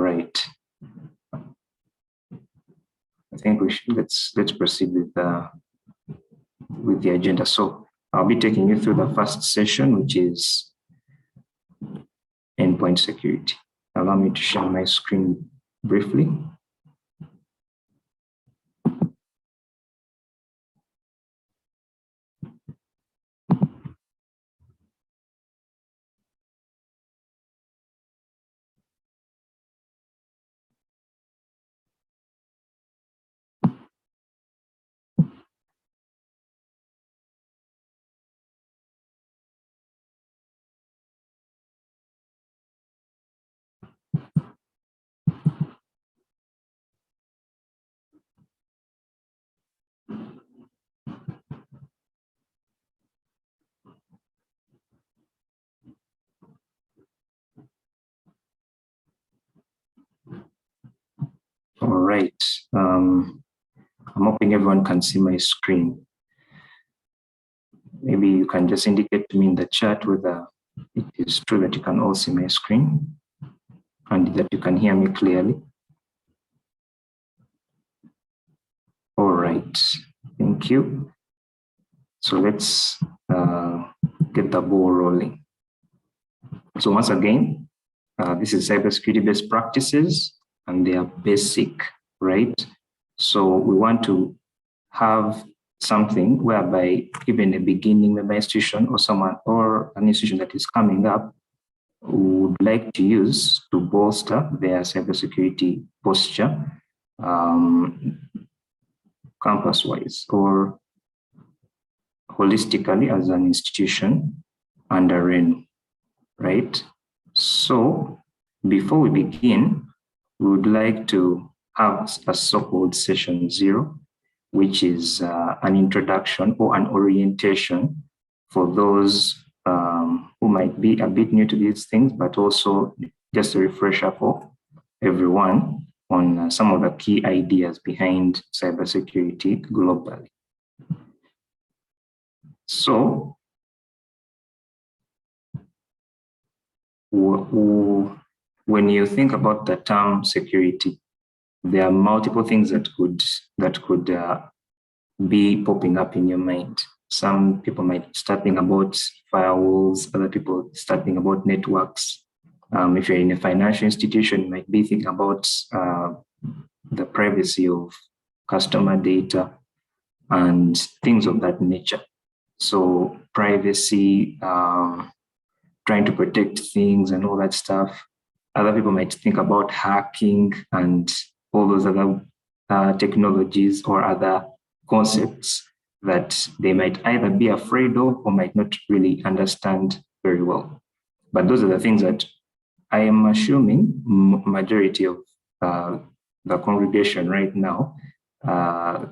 right. I think we should let's proceed with the agenda. So I'll be taking you through the first session, which is endpoint security. Allow me to share my screen briefly. All right. I'm hoping everyone can see my screen. Maybe you can just indicate to me in the chat whether it is true that you can all see my screen and that you can hear me clearly. All right. Thank you. So let's get the ball rolling. So once again, this is cybersecurity best practices, and they are basic, right? So we want to have something whereby even a beginning member institution or someone or an institution that is coming up would like to use to bolster their cybersecurity posture campus-wise or holistically as an institution under RENU, right? So before we begin, we would like to have a so-called session 0, which is an introduction or an orientation for those who might be a bit new to these things, but also just a refresher for everyone on some of the key ideas behind cybersecurity globally. So, when you think about the term security, there are multiple things that could be popping up in your mind. Some people might start thinking about firewalls, other people start thinking about networks. If you're in a financial institution, you might be thinking about the privacy of customer data and things of that nature. So privacy, trying to protect things and all that stuff. Other people might think about hacking and all those other technologies or other concepts that they might either be afraid of or might not really understand very well. But those are the things that I am assuming majority of the congregation right now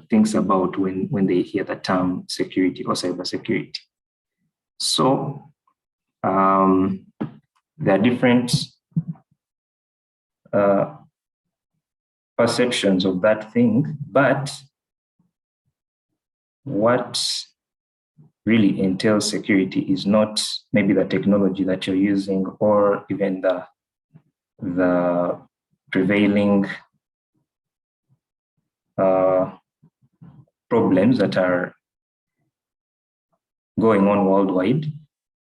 thinks about when they hear the term security or cybersecurity. So there are different perceptions of that thing, but what really entails security is not maybe the technology that you're using or even the prevailing problems that are going on worldwide.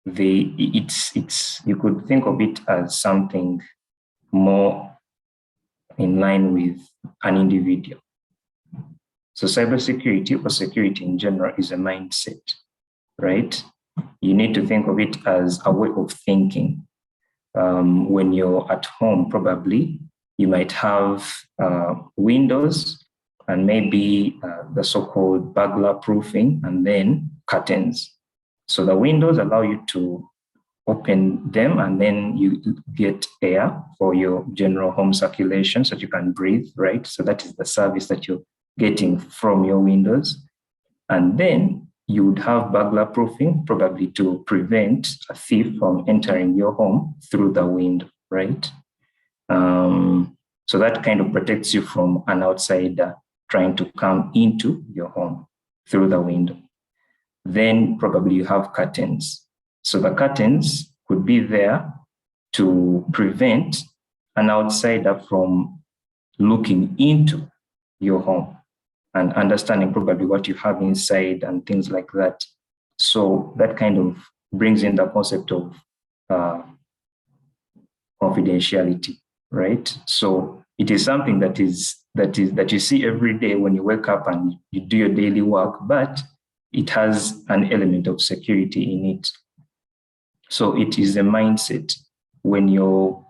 You could think of it as something more in line with an individual. So cybersecurity or security in general is a mindset, right? You need to think of it as a way of thinking. When you're at home, probably you might have windows and maybe the so-called burglar proofing and then curtains. So the windows allow you to open them and then you get air for your general home circulation so that you can breathe, right? So that is the service that you're getting from your windows. And then you would have burglar proofing, probably to prevent a thief from entering your home through the window, right? So that kind of protects you from an outsider trying to come into your home through the window. Then probably you have curtains. So the curtains could be there to prevent an outsider from looking into your home and understanding probably what you have inside and things like that. So that kind of brings in the concept of confidentiality, right? So it is something that you see every day when you wake up and you do your daily work, but it has an element of security in it. So it is a mindset when you're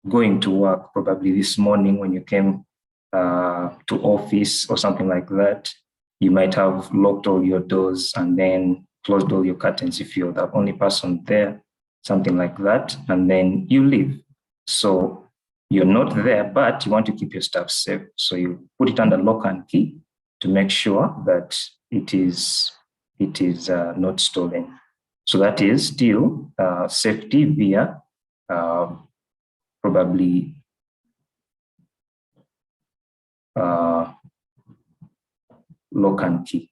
going to work, probably this morning when you came to office or something like that, you might have locked all your doors and then closed all your curtains if you're the only person there, something like that, and then you leave. So you're not there, but you want to keep your stuff safe. So you put it under lock and key to make sure that it is not stolen. So that is still safety via probably lock and key.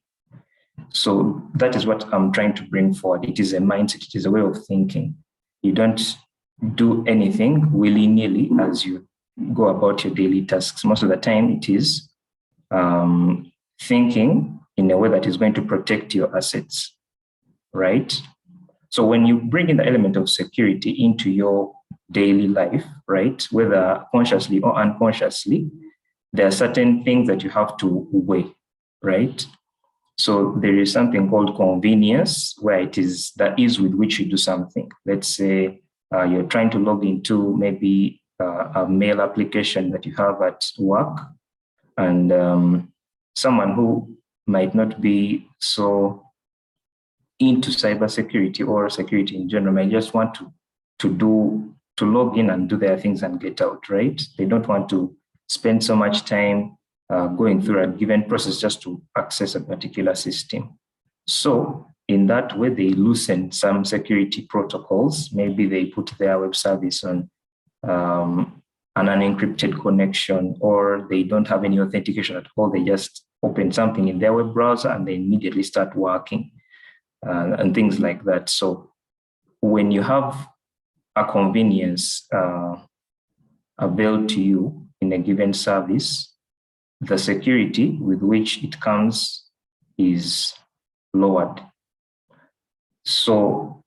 So that is what I'm trying to bring forward. It is a mindset, it is a way of thinking. You don't do anything willy-nilly as you go about your daily tasks. Most of the time it is thinking in a way that is going to protect your assets, right? So when you bring in the element of security into your daily life, right, whether consciously or unconsciously, there are certain things that you have to weigh, right? So there is something called convenience, where it is the ease with which you do something. Let's say you're trying to log into maybe a mail application that you have at work, and someone who might not be so into cybersecurity or security in general might just want to log in and do their things and get out, right? They don't want to spend so much time going through a given process just to access a particular system. So in that way, they loosen some security protocols. Maybe they put their web service on an unencrypted connection, or they don't have any authentication at all. They just open something in their web browser and they immediately start working and things like that. So when you have a convenience availed to you in a given service, the security with which it comes is lowered. So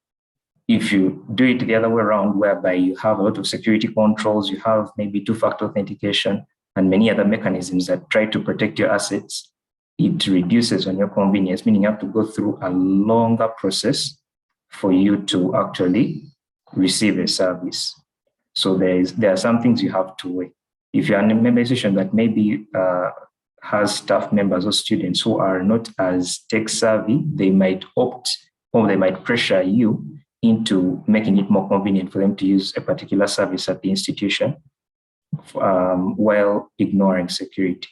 if you do it the other way around, whereby you have a lot of security controls, you have maybe two-factor authentication and many other mechanisms that try to protect your assets, it reduces on your convenience, meaning you have to go through a longer process for you to actually receive a service. So there are some things you have to weigh. If you're an organization that maybe has staff members or students who are not as tech savvy, they might opt or they might pressure you into making it more convenient for them to use a particular service at the institution while ignoring security.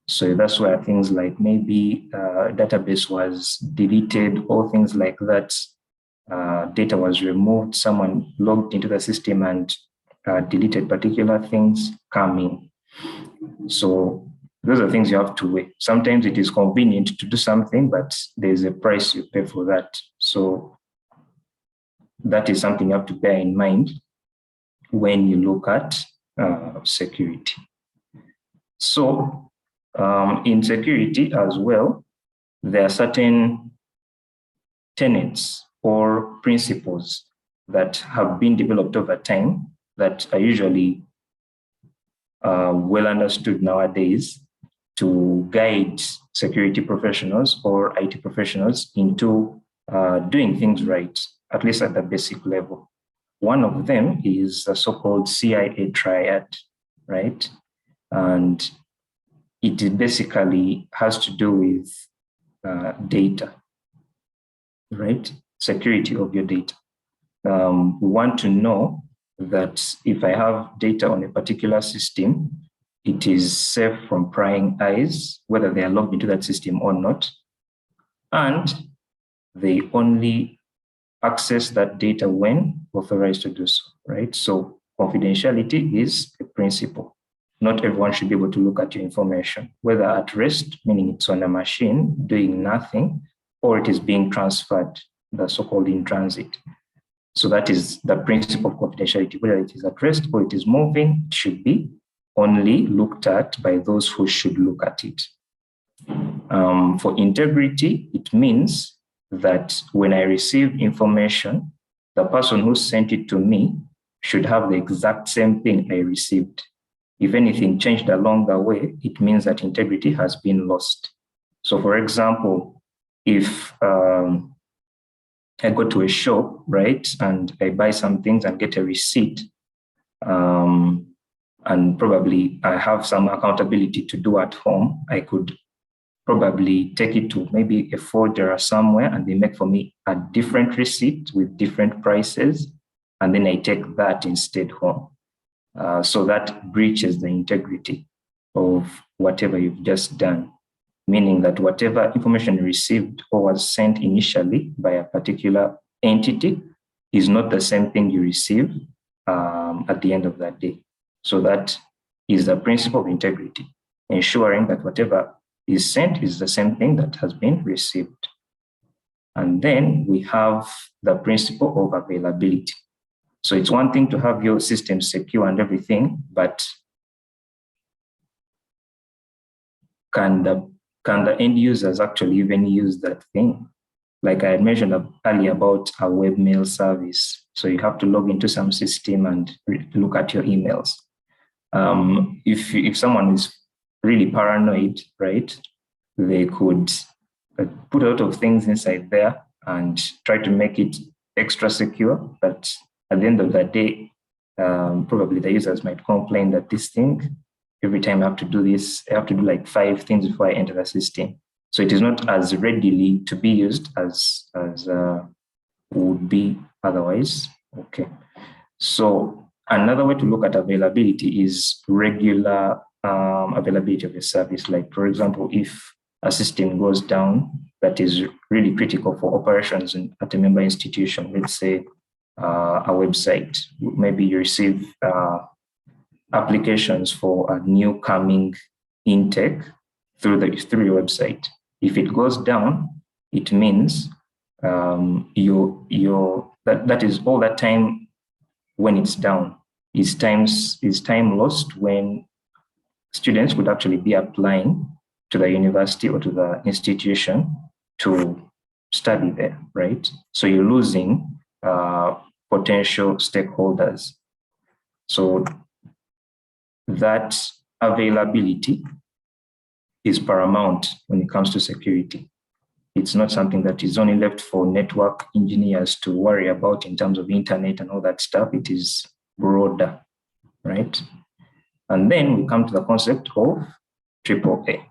So that's where things like maybe database was deleted or things like that, data was removed, someone logged into the system and deleted particular things come in. So those are things you have to weigh. Sometimes it is convenient to do something, but there's a price you pay for that. So that is something you have to bear in mind when you look at security. So in security as well, there are certain tenets or principles that have been developed over time that are usually well understood nowadays to guide security professionals or IT professionals into doing things right, at least at the basic level. One of them is the so-called CIA triad, right? And it basically has to do with data, right? Security of your data. We want to know that if I have data on a particular system, it is safe from prying eyes, whether they are logged into that system or not. And they only access that data when authorized to do so, right? So confidentiality is a principle. Not everyone should be able to look at your information, whether at rest, meaning it's on a machine doing nothing, or it is being transferred, the so-called in transit. So that is the principle of confidentiality. Whether it is at rest or it is moving, it should be only looked at by those who should look at it. For integrity, it means that when I receive information, the person who sent it to me should have the exact same thing I received. If anything changed along the way, it means that integrity has been lost. So for example, if I go to a shop, right, and I buy some things and get a receipt, and probably I have some accountability to do at home, I could probably take it to maybe a forger or somewhere, and they make for me a different receipt with different prices, and then I take that instead home. So that breaches the integrity of whatever you've just done, meaning that whatever information you received or was sent initially by a particular entity is not the same thing you receive at the end of that day. So that is the principle of integrity, ensuring that whatever is sent is the same thing that has been received. And then we have the principle of availability. So it's one thing to have your system secure and everything, but can the end users actually even use that thing? Like I had mentioned earlier about a webmail service. So you have to log into some system and look at your emails. If someone is really paranoid, right, they could put a lot of things inside there and try to make it extra secure. But at the end of the day, probably the users might complain that this thing, every time I have to do this, I have to do like 5 things before I enter the system. So it is not as readily to be used as would be otherwise. Okay. So another way to look at availability is regular availability of a service. Like, for example, if a system goes down that is really critical for operations at a member institution, let's say a website, maybe you receive applications for a new coming intake through your website. If it goes down, it means that is all that time when it's down is time lost when students would actually be applying to the university or to the institution to study there, right? So you're losing potential stakeholders. So that availability is paramount when it comes to security. It's not something that is only left for network engineers to worry about in terms of internet and all that stuff. It is broader, right? And then we come to the concept of AAA.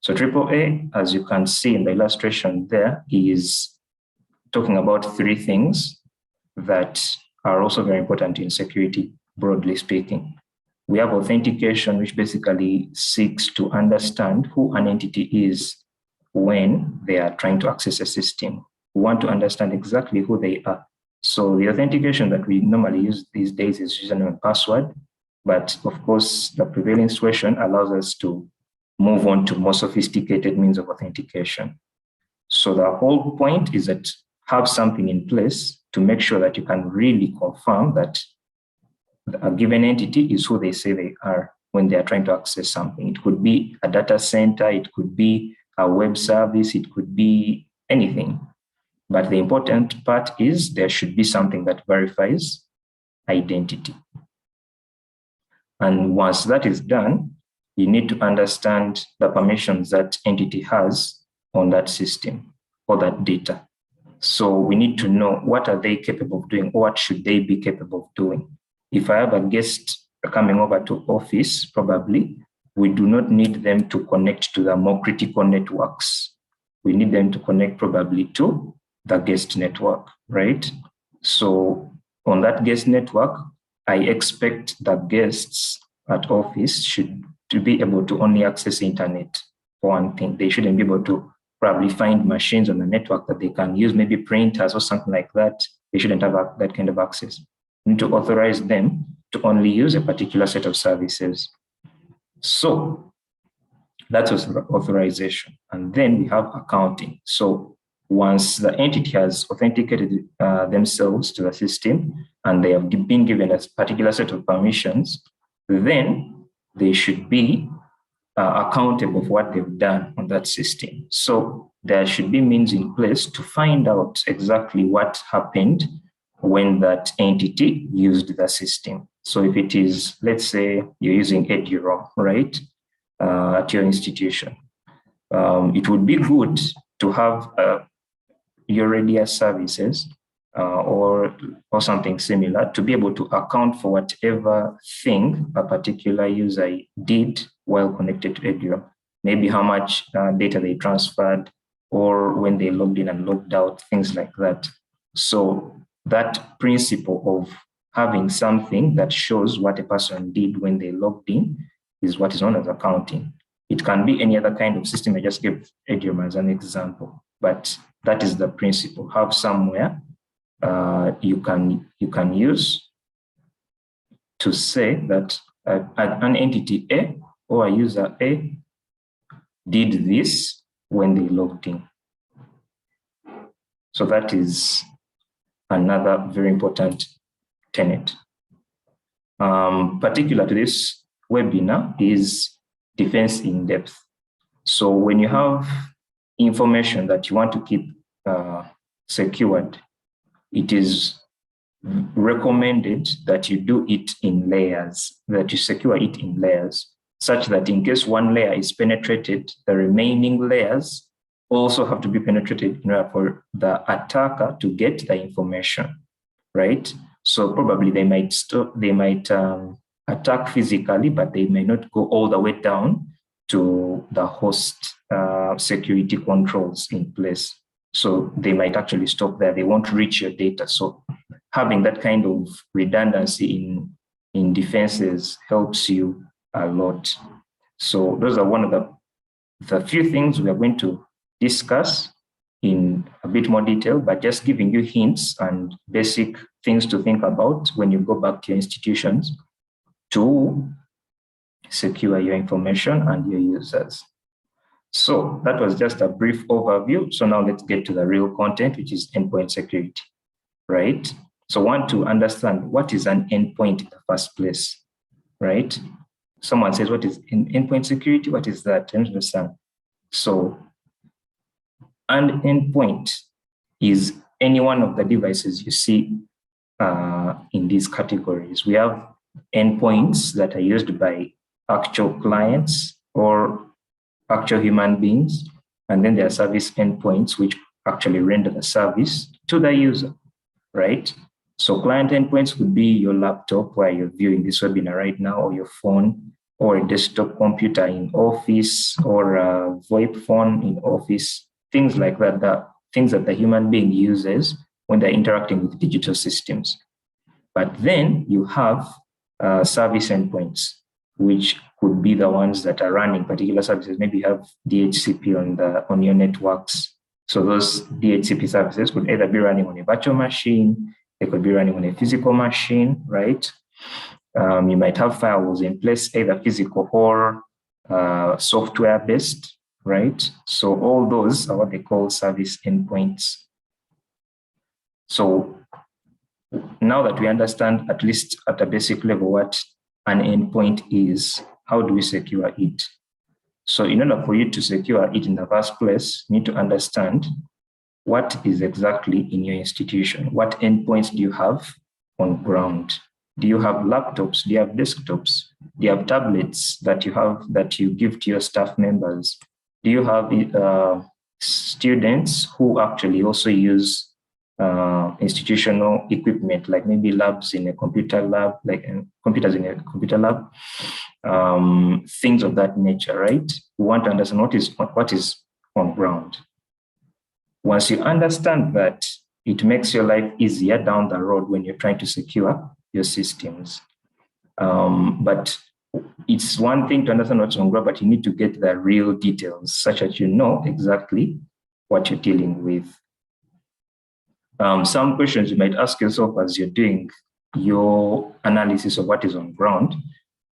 So AAA, as you can see in the illustration there, is talking about 3 things that are also very important in security, broadly speaking. We have authentication, which basically seeks to understand who an entity is when they are trying to access a system. We want to understand exactly who they are. So the authentication that we normally use these days is username and password. But of course, the prevailing situation allows us to move on to more sophisticated means of authentication. So the whole point is that have something in place to make sure that you can really confirm that a given entity is who they say they are when they are trying to access something. It could be a data center, it could be a web service, it could be anything. But the important part is there should be something that verifies identity. And once that is done, you need to understand the permissions that entity has on that system or that data. So we need to know what are they capable of doing or what should they be capable of doing. If I have a guest coming over to office, probably we do not need them to connect to the more critical networks. We need them to connect probably to the guest network, right? So on that guest network, I expect the guests at office should to be able to only access internet for one thing. They shouldn't be able to probably find machines on the network that they can use, maybe printers or something like that. They shouldn't have that kind of access. We need to authorize them to only use a particular set of services. So that's authorization. And then we have accounting. So once the entity has authenticated themselves to the system and they have been given a particular set of permissions, then they should be accountable for what they've done on that system. So there should be means in place to find out exactly what happened when that entity used the system. So if it is, let's say you're using Eduroam, right, at your institution, it would be good to have your Redia services or something similar to be able to account for whatever thing a particular user did while connected to Eduroam. Maybe how much data they transferred, or when they logged in and logged out, things like that. So that principle of having something that shows what a person did when they logged in is what is known as accounting. It can be any other kind of system. I just gave Eduroam as an example, but that is the principle. Have somewhere you can use to say that an entity A or a user A did this when they logged in. So that is another very important tenet. Particular to this webinar is defense in depth. So when you have information that you want to keep secured, it is recommended that you do it in layers, that you secure it in layers, such that in case one layer is penetrated, the remaining layers also have to be penetrated in order for the attacker to get the information, right? So probably they might attack physically, but they may not go all the way down to the host security controls in place. So they might actually stop there. They won't reach your data. So having that kind of redundancy in defenses helps you a lot. So those are one of the few things we are going to discuss in a bit more detail, but just giving you hints and basic things to think about when you go back to your institutions to secure your information and your users. So that was just a brief overview. So now let's get to the real content, which is endpoint security, right? So want to understand what is an endpoint in the first place, right? Someone says, what is endpoint security? What is that? I don't understand. So an endpoint is any one of the devices you see in these categories. We have endpoints that are used by actual clients or actual human beings, and then there are service endpoints which actually render the service to the user, right? So client endpoints would be your laptop where you're viewing this webinar right now, or your phone, or a desktop computer in office, or a VoIP phone in office, things like that, the things that the human being uses when they're interacting with digital systems. But then you have service endpoints, which could be the ones that are running particular services. Maybe you have DHCP on your networks. So those DHCP services could either be running on a virtual machine, they could be running on a physical machine, right? You might have firewalls in place, either physical or software-based, right? So all those are what they call service endpoints. So now that we understand, at least at a basic level, what an endpoint is, how do we secure it? So in order for you to secure it in the first place, you need to understand what is exactly in your institution. What endpoints do you have on ground? Do you have laptops? Do you have desktops? Do you have tablets that you give to your staff members? Do you have students who actually also use institutional equipment, like maybe labs in a computer lab, like computers in a computer lab, things of that nature, right? We want to understand what is on ground. Once you understand that, it makes your life easier down the road when you're trying to secure your systems. But it's one thing to understand what's on ground, but you need to get the real details such that you know exactly what you're dealing with. Some questions you might ask yourself as you're doing your analysis of what is on ground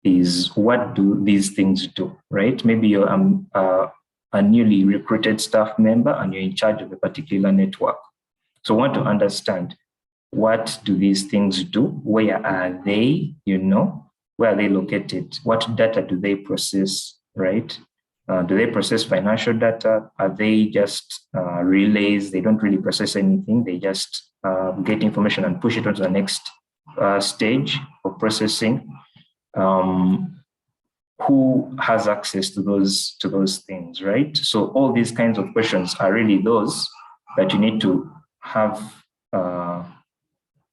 is, what do these things do, right? Maybe you're a newly recruited staff member and you're in charge of a particular network. So I want to understand, what do these things do? Where are they? Where are they located? What data do they process, right? Do they process financial data? Are they just relays? They don't really process anything. They just get information and push it on to the next stage of processing. Who has access to those things, right? So all these kinds of questions are really those that you need to have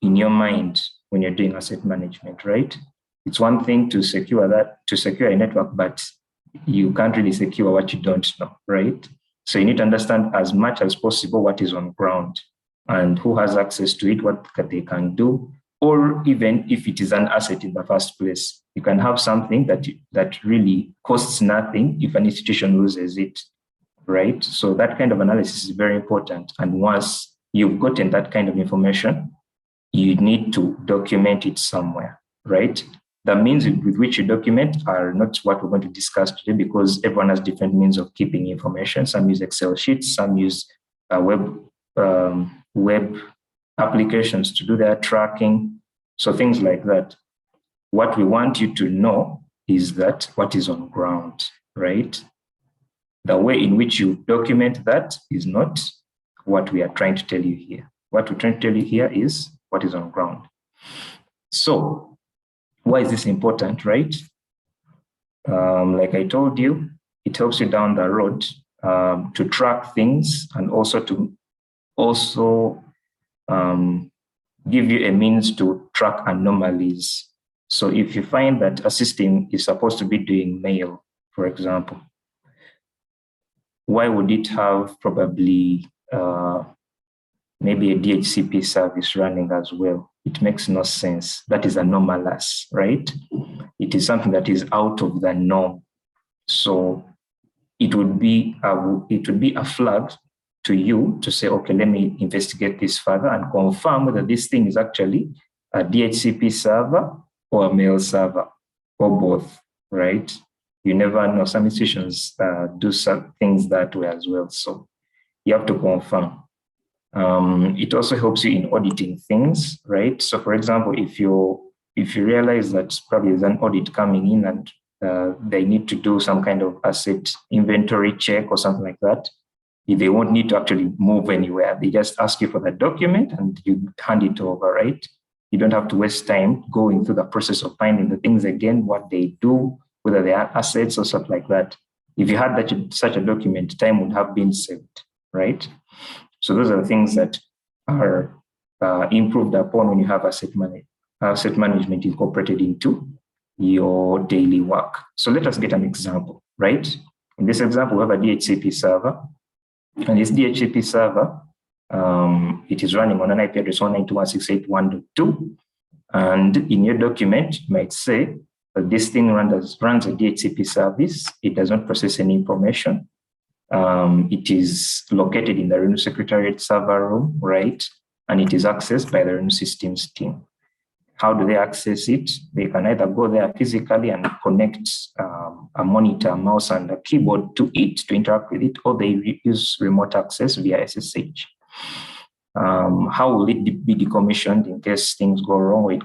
in your mind when you're doing asset management, right? It's one thing to secure a network, but you can't really secure what you don't know, right? So you need to understand as much as possible what is on ground and who has access to it, what they can do, or even if it is an asset in the first place. You can have something that really costs nothing if an institution loses it, right? So that kind of analysis is very important. And once you've gotten that kind of information, you need to document it somewhere, right? The means with which you document are not what we're going to discuss today, because everyone has different means of keeping information. Some use Excel sheets, some use web applications to do their tracking. So things like that. What we want you to know is that what is on ground, right? The way in which you document that is not what we are trying to tell you here. What we're trying to tell you here is what is on ground. So why is this important, right? Like I told you, it helps you down the road to track things and also to give you a means to track anomalies. So if you find that a system is supposed to be doing mail, for example, why would it have probably maybe a DHCP service running as well? It makes no sense. That is anomalous, right? It is something that is out of the norm. So it would be a flag to you to say, okay, let me investigate this further and confirm whether this thing is actually a DHCP server or a mail server or both, right? You never know. Some institutions do some things that way as well. So you have to confirm. It also helps you in auditing things, right? So for example, if you realize that probably there's an audit coming in and they need to do some kind of asset inventory check or something like that, they won't need to actually move anywhere. They just ask you for the document and you hand it over, right? You don't have to waste time going through the process of finding the things again, what they do, whether they are assets or stuff like that. If you had such a document, time would have been saved, right? So those are the things that are improved upon when you have asset management incorporated into your daily work. So let us get an example, right? In this example, we have a DHCP server. And this DHCP server, it is running on an IP address 192.168.1.2. And in your document, you might say that this thing runs a DHCP service. It does not process any information. It is located in the Reno Secretariat server room, right? And it is accessed by the Reno Systems team. How do they access it? They can either go there physically and connect a monitor, a mouse, and a keyboard to it to interact with it, or they use remote access via SSH. How will it be decommissioned in case things go wrong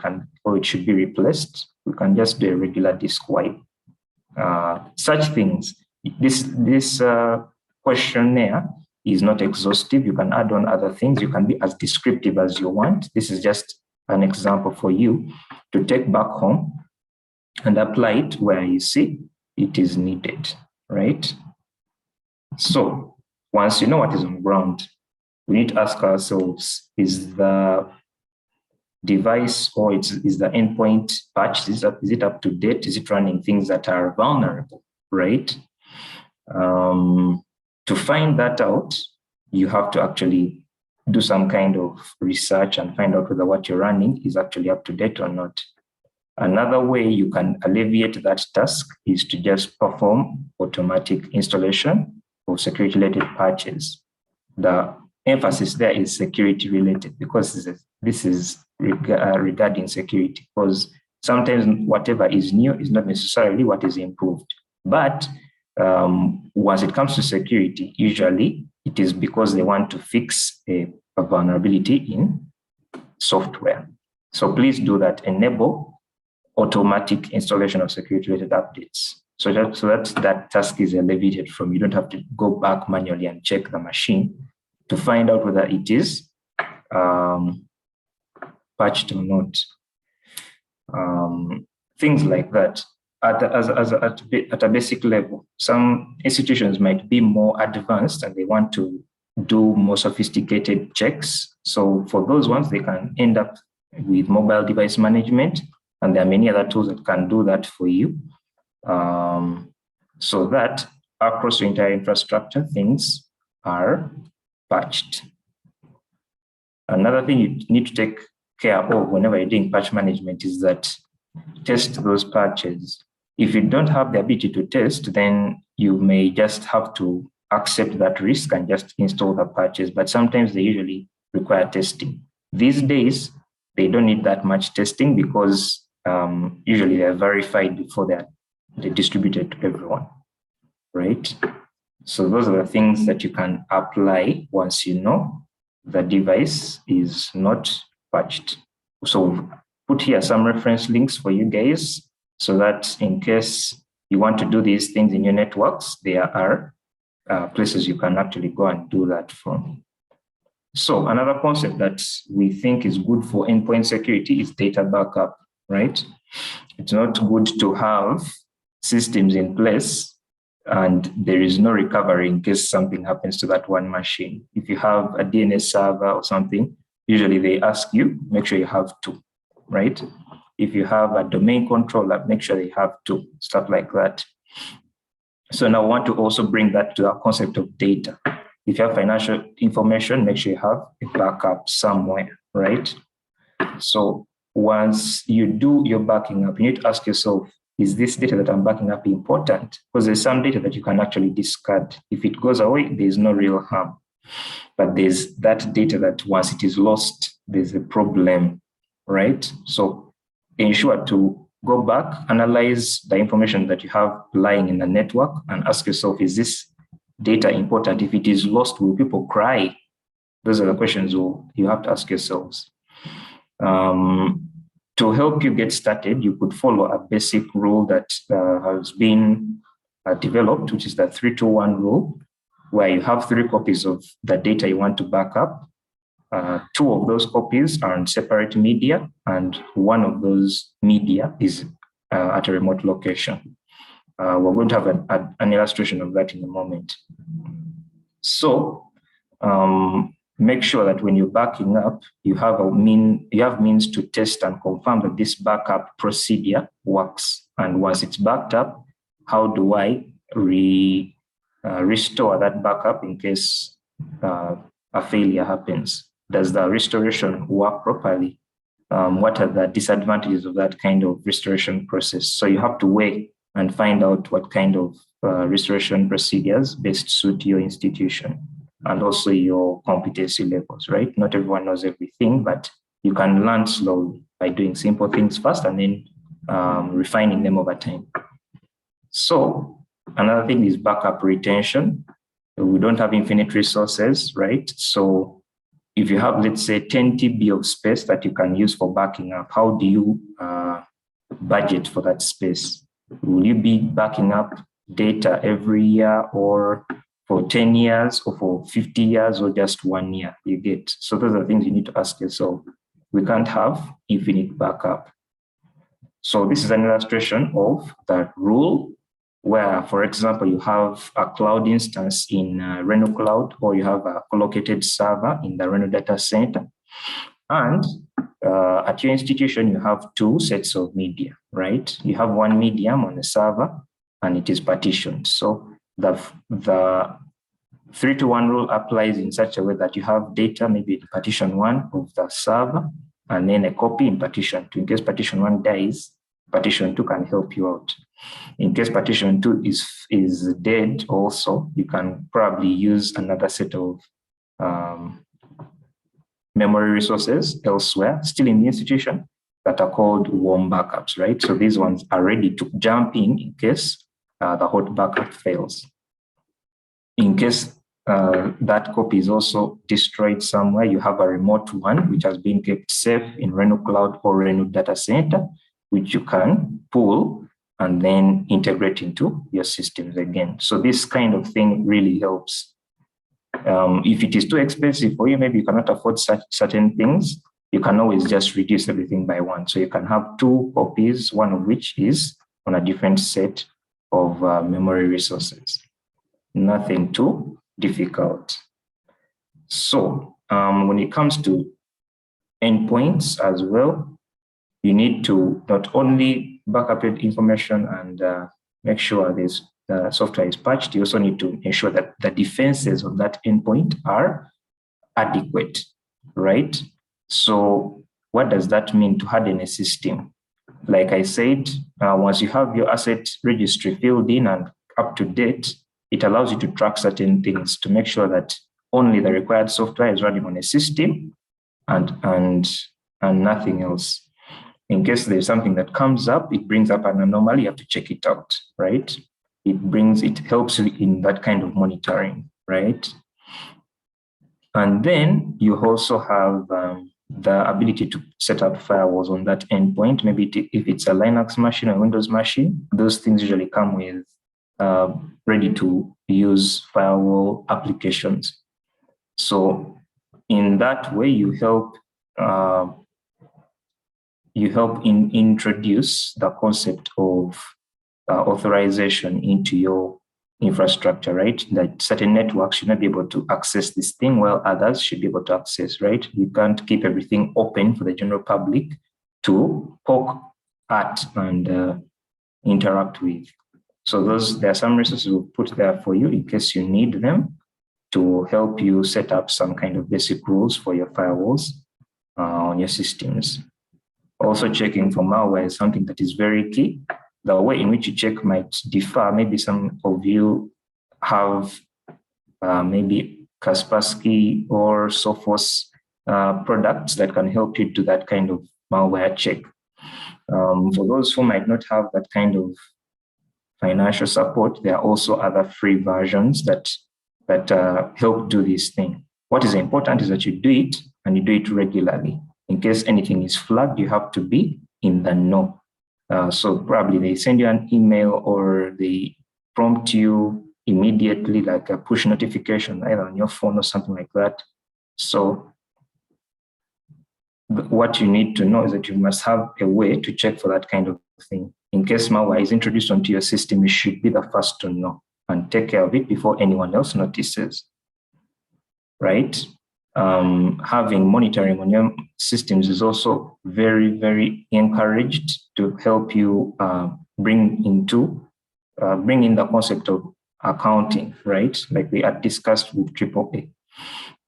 or it should be replaced? We can just do a regular disk wipe. Such things. This questionnaire is not exhaustive. You can add on other things. You can be as descriptive as you want. This is just an example for you to take back home and apply it where you see it is needed, right? So once you know what is on ground, we need to ask ourselves, is the device or is the endpoint patched? Is it up to date? Is it running things that are vulnerable, right? To find that out, you have to actually do some kind of research and find out whether what you're running is actually up to date or not. Another way you can alleviate that task is to just perform automatic installation of security-related patches. The emphasis there is security-related because this is regarding security, because sometimes whatever is new is not necessarily what is improved. But once it comes to security, usually it is because they want to fix a vulnerability in software. So please do that. Enable automatic installation of security-related updates. So that task is alleviated from, you don't have to go back manually and check the machine to find out whether it is patched or not. Things like that. At a basic level, some institutions might be more advanced and they want to do more sophisticated checks. So for those ones, they can end up with mobile device management, and there are many other tools that can do that for you. So that across your entire infrastructure, things are patched. Another thing you need to take care of whenever you're doing patch management is that test those patches. If you don't have the ability to test, then you may just have to accept that risk and just install the patches, but sometimes they usually require testing. These days, they don't need that much testing because usually they're verified before they're distributed to everyone, right? So those are the things that you can apply once you know the device is not patched. So put here some reference links for you guys so that in case you want to do these things in your networks, there are places you can actually go and do that from. So another concept that we think is good for endpoint security is data backup, right? It's not good to have systems in place and there is no recovery in case something happens to that one machine. If you have a DNS server or something, usually they ask you, make sure you have two, right? If you have a domain controller, make sure they have two, stuff like that. So now I want to also bring that to our concept of data. If you have financial information, make sure you have a backup somewhere, right? So once you do your backing up, you need to ask yourself, is this data that I'm backing up important? Because there's some data that you can actually discard. If it goes away, there's no real harm. But there's that data that once it is lost, there's a problem, right? So ensure to go back, analyze the information that you have lying in the network and ask yourself, is this data important? If it is lost, will people cry? Those are the questions you have to ask yourselves. To help you get started, you could follow a basic rule that has been developed, which is the 3-2-1 rule, where you have 3 copies of the data you want to back up. 2 of those copies are on separate media, and 1 of those media is at a remote location. We're going to have an illustration of that in a moment. So make sure that when you're backing up, you have means to test and confirm that this backup procedure works. And once it's backed up, how do I restore that backup in case a failure happens? Does the restoration work properly? What are the disadvantages of that kind of restoration process? So you have to weigh and find out what kind of restoration procedures best suit your institution and also your competency levels, right? Not everyone knows everything, but you can learn slowly by doing simple things first and then refining them over time. So another thing is backup retention. We don't have infinite resources, right? So if you have, let's say, 10 TB of space that you can use for backing up, how do you budget for that space? Will you be backing up data every year or for 10 years or for 50 years or just 1 year? You get. So those are things you need to ask yourself. We can't have infinite backup. So this is an illustration of that rule where, for example, you have a cloud instance in Reno Cloud, or you have a collocated server in the Reno data center. And at your institution, you have 2 sets of media, right? You have one medium on the server and it is partitioned. So the 3-to-1 rule applies in such a way that you have data, maybe in partition 1 of the server, and then a copy in partition 2. In case partition 1 dies, partition 2 can help you out. In case partition 2 is dead also, you can probably use another set of memory resources elsewhere, still in the institution, that are called warm backups, right? So these ones are ready to jump in case the hot backup fails. In case that copy is also destroyed somewhere, you have a remote one which has been kept safe in Reno Cloud or Reno Data Center, which you can pull and then integrate into your systems again. So this kind of thing really helps. If it is too expensive for you, maybe you cannot afford certain things, you can always just reduce everything by one. So you can have 2 copies, one of which is on a different set of memory resources. Nothing too difficult. So when it comes to endpoints as well, you need to not only back up information and make sure the software is patched, you also need to ensure that the defenses of that endpoint are adequate, right? So what does that mean to harden a system? Like I said, once you have your asset registry filled in and up to date, it allows you to track certain things to make sure that only the required software is running on a system and nothing else. In case there's something that comes up, it brings up an anomaly, you have to check it out, right? It helps you in that kind of monitoring, right? And then you also have the ability to set up firewalls on that endpoint. Maybe if it's a Linux machine or a Windows machine, those things usually come with ready to use firewall applications. So in that way, you help introduce the concept of authorization into your infrastructure, right? That certain networks should not be able to access this thing while others should be able to access, right? You can't keep everything open for the general public to poke at and interact with. So there are some resources we'll put there for you in case you need them to help you set up some kind of basic rules for your firewalls on your systems. Also, checking for malware is something that is very key. The way in which you check might differ. Maybe some of you have maybe Kaspersky or Sophos products that can help you do that kind of malware check. For those who might not have that kind of financial support, there are also other free versions that help do this thing. What is important is that you do it and you do it regularly. In case anything is flagged, you have to be in the know. So probably they send you an email or they prompt you immediately, like a push notification either on your phone or something like that. So what you need to know is that you must have a way to check for that kind of thing. In case malware is introduced onto your system, you should be the first to know and take care of it before anyone else notices, right? Having monitoring on your systems is also very, very encouraged to help you bring in the concept of accounting, right? Like we had discussed with AAA.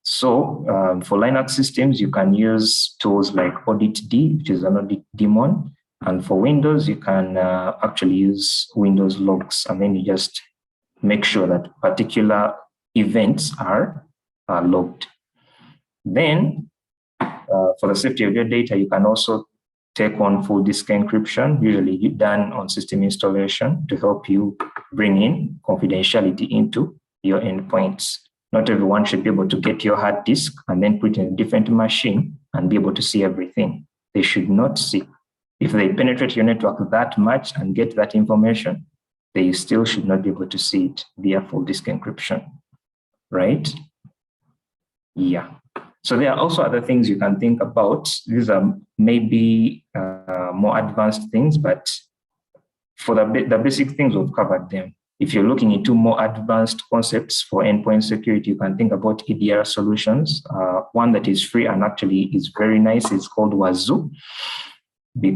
So for Linux systems, you can use tools like AuditD, which is an audit daemon. And for Windows, you can actually use Windows logs, and then you just make sure that particular events are logged. Then, for the safety of your data, you can also take on full disk encryption, usually done on system installation, to help you bring in confidentiality into your endpoints. Not everyone should be able to get your hard disk and then put it in a different machine and be able to see everything. They should not see. If they penetrate your network that much and get that information, they still should not be able to see it via full disk encryption, right? Yeah. So there are also other things you can think about. These are maybe more advanced things, but for the basic things, we've covered them. If you're looking into more advanced concepts for endpoint security, you can think about EDR solutions. One that is free and actually is very nice is called Wazoo. The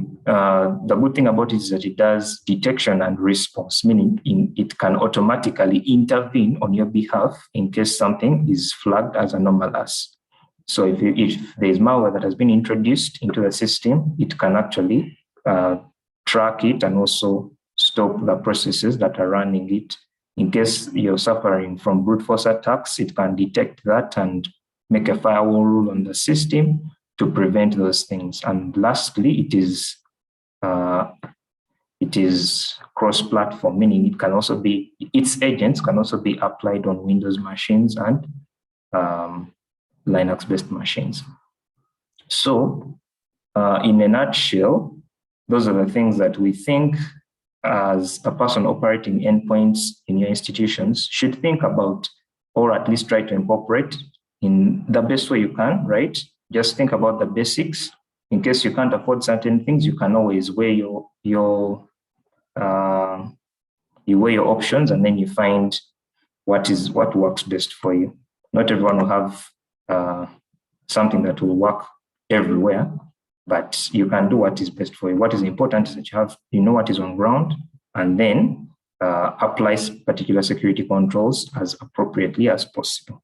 good thing about it is that it does detection and response, meaning it can automatically intervene on your behalf in case something is flagged as anomalous. So if there is malware that has been introduced into the system, it can actually track it and also stop the processes that are running it. In case you're suffering from brute force attacks, it can detect that and make a firewall rule on the system to prevent those things. And lastly, it it is cross-platform, meaning it can also be, its agents can also be applied on Windows machines and Linux-based machines. So in a nutshell, those are the things that we think as a person operating endpoints in your institutions should think about, or at least try to incorporate in the best way you can, right? Just think about the basics. In case you can't afford certain things, you can always weigh you weigh your options, and then you find what works best for you. Not everyone will have something that will work everywhere, but you can do what is best for you. What is important is that you know what is on ground, and then apply particular security controls as appropriately as possible.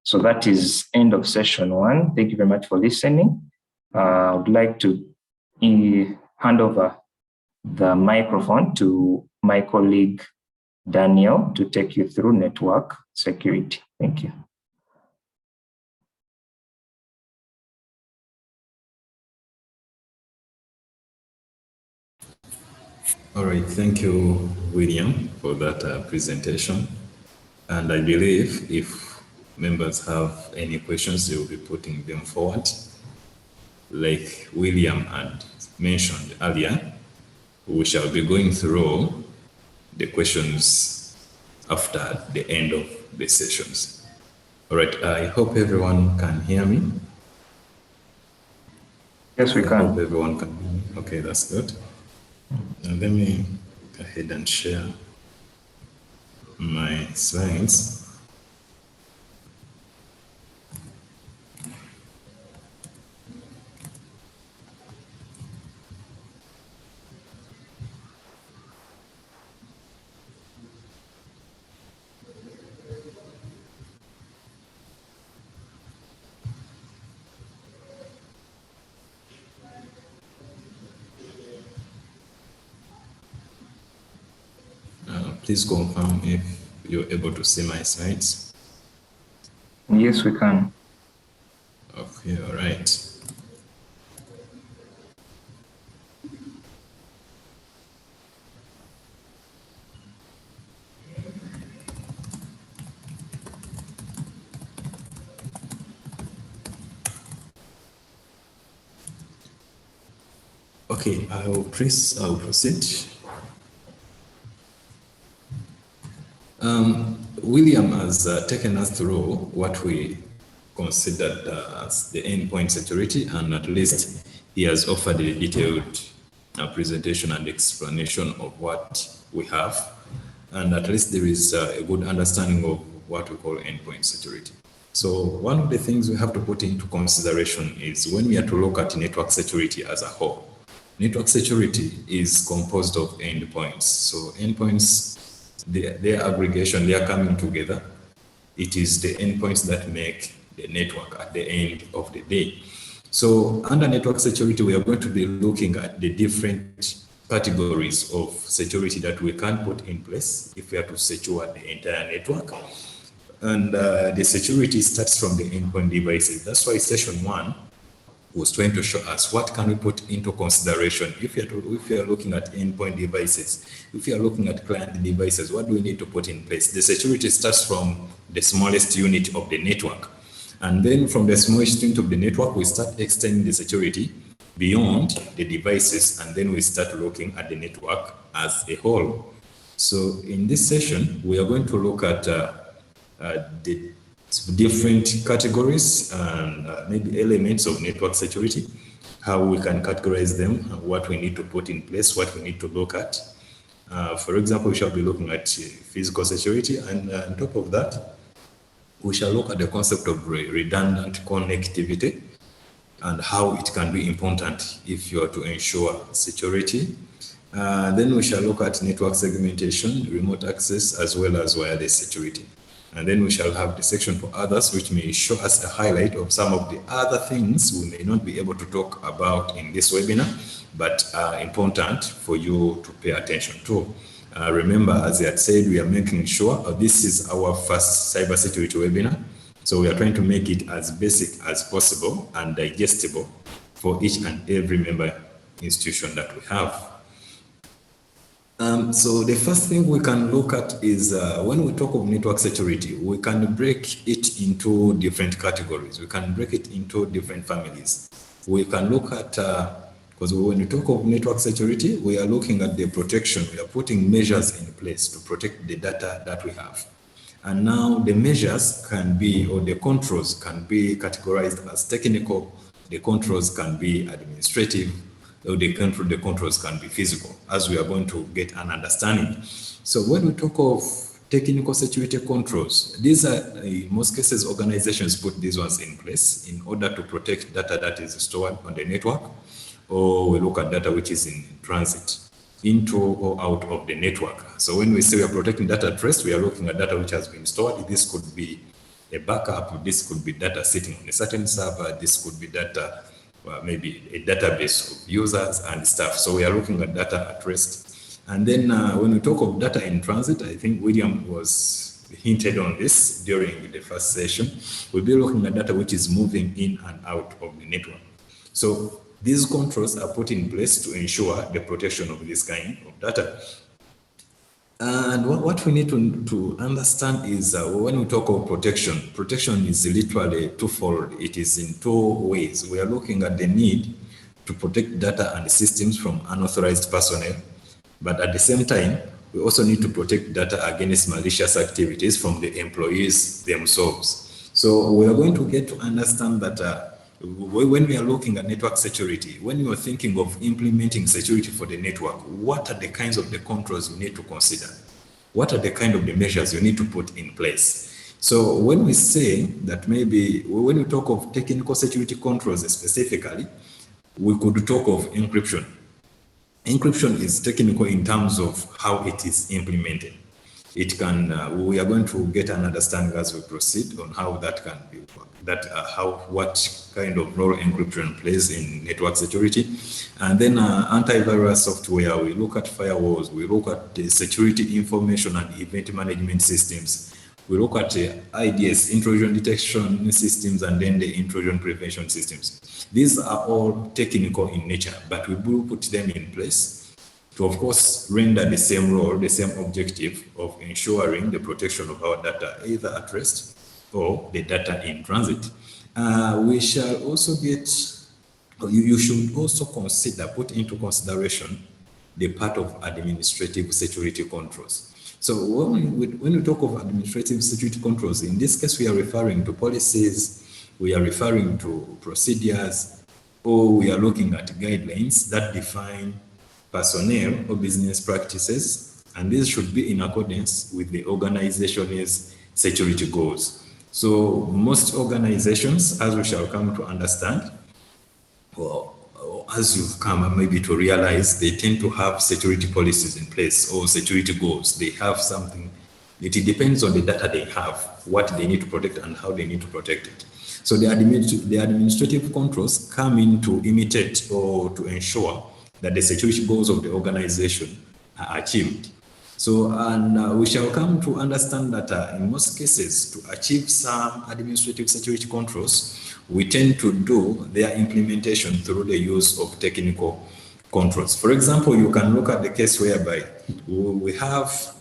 So that is end of session 1. Thank you very much for listening. I would like to hand over the microphone to my colleague Daniel to take you through network security. Thank you. All right, thank you, William, for that presentation. And I believe if members have any questions, they will be putting them forward. Like William had mentioned earlier, we shall be going through the questions after the end of the sessions. All right, I hope everyone can hear me. Yes, we can. I hope everyone can hear me. Okay, that's good. Now let me go ahead and share my slides. Please confirm if you're able to see my slides. Yes, we can. Okay, all right. Okay, I'll proceed. William has taken us through what we considered as the endpoint security, and at least he has offered a detailed presentation and explanation of what we have, and at least there is a good understanding of what we call endpoint security. So one of the things we have to put into consideration is when we are to look at network security as a whole. Network security is composed of endpoints. So endpoints, their aggregation, they are coming together. It is the endpoints that make the network at the end of the day. So under network security, we are going to be looking at the different categories of security that we can put in place if we are to secure the entire network. And the security starts from the endpoint devices. That's why session 1 was trying to show us what can we put into consideration if you are looking at endpoint devices, if you are looking at client devices, what do we need to put in place? The security starts from the smallest unit of the network. And then from the smallest unit of the network, we start extending the security beyond the devices, and then we start looking at the network as a whole. So in this session, we are going to look at the different categories and maybe elements of network security, how we can categorize them, what we need to put in place, what we need to look at. For example, we shall be looking at physical security, and on top of that, we shall look at the concept of redundant connectivity and how it can be important if you are to ensure security. Then we shall look at network segmentation, remote access, as well as wireless security. And then we shall have the section for others, which may show us a highlight of some of the other things we may not be able to talk about in this webinar, but are important for you to pay attention to. Remember, as I had said, we are making sure this is our first cybersecurity webinar. So we are trying to make it as basic as possible and digestible for each and every member institution that we have. So the first thing we can look at is when we talk of network security, we can break it into different categories. We can break it into different families. We can look at, because when we talk of network security, we are looking at the protection. We are putting measures in place to protect the data that we have. And now the measures can be, or the controls can be categorized as technical, the controls can be administrative, or the controls can be physical, as we are going to get an understanding. So when we talk of technical security controls, these are, in most cases, organizations put these ones in place in order to protect data that is stored on the network, or we look at data which is in transit into or out of the network. So when we say we are protecting data at rest, we are looking at data which has been stored. This could be a backup, this could be data sitting on a certain server, this could be data, maybe a database of users and stuff. So we are looking at data at rest. And then when we talk of data in transit, I think William was hinted on this during the first session. We'll be looking at data which is moving in and out of the network. So these controls are put in place to ensure the protection of this kind of data. And what we need to understand is when we talk of protection, protection is literally twofold. It is in two ways. We are looking at the need to protect data and systems from unauthorized personnel, but at the same time, we also need to protect data against malicious activities from the employees themselves. So we are going to get to understand that when we are looking at network security, when you are thinking of implementing security for the network, what are the kinds of the controls you need to consider? What are the kind of the measures you need to put in place? So when we say that maybe, when we talk of technical security controls specifically, we could talk of encryption. Encryption is technical in terms of how it is implemented. It can, we are going to get an understanding as we proceed on how that can be, what kind of role encryption plays in network security. And then antivirus software, we look at firewalls, we look at the security information and event management systems. We look at IDS, intrusion detection systems, and then the intrusion prevention systems. These are all technical in nature, but we will put them in place to, of course, render the same role, the same objective of ensuring the protection of our data, either at rest or the data in transit. We shall also get, you should also consider, put into consideration the part of administrative security controls. So when we talk of administrative security controls, in this case, we are referring to policies, we are referring to procedures, or we are looking at guidelines that define personnel or business practices, and this should be in accordance with the organization's security goals. So most organizations, as we shall come to understand, well, as you've come maybe to realize, they tend to have security policies in place or security goals. They have something, it depends on the data they have, what they need to protect and how they need to protect it. So the administrative controls come in to imitate or to ensure that the security goals of the organization are achieved. So, and we shall come to understand that in most cases, to achieve some administrative security controls, we tend to do their implementation through the use of technical controls. For example, you can look at the case whereby we have,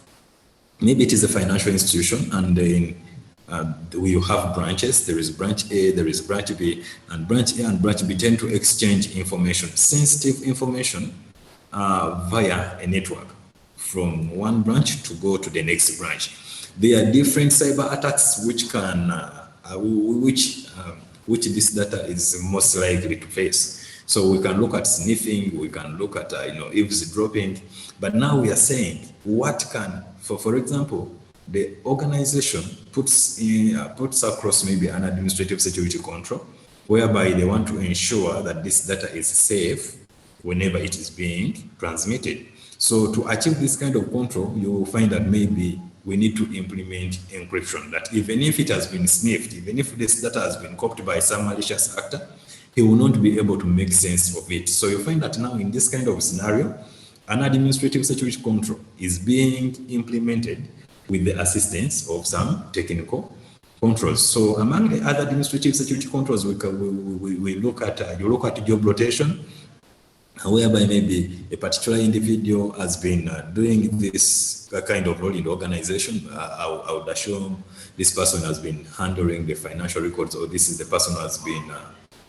maybe it is a financial institution, and then you have branches. There is branch A, there is branch B, and branch A and branch B tend to exchange information, sensitive information, via a network from one branch to go to the next branch. There are different cyber attacks which can, which this data is most likely to face. So we can look at sniffing, we can look at eavesdropping, but now we are saying what can, for example, the organization puts across maybe an administrative security control, whereby they want to ensure that this data is safe whenever it is being transmitted. So to achieve this kind of control, you will find that maybe we need to implement encryption, that even if it has been sniffed, even if this data has been copied by some malicious actor, he will not be able to make sense of it. So you find that now in this kind of scenario, an administrative security control is being implemented with the assistance of some technical controls. So among the other administrative security controls, we look at, you look at job rotation, whereby maybe a particular individual has been doing this kind of role in the organization. I would assume this person has been handling the financial records, or this is the person who has been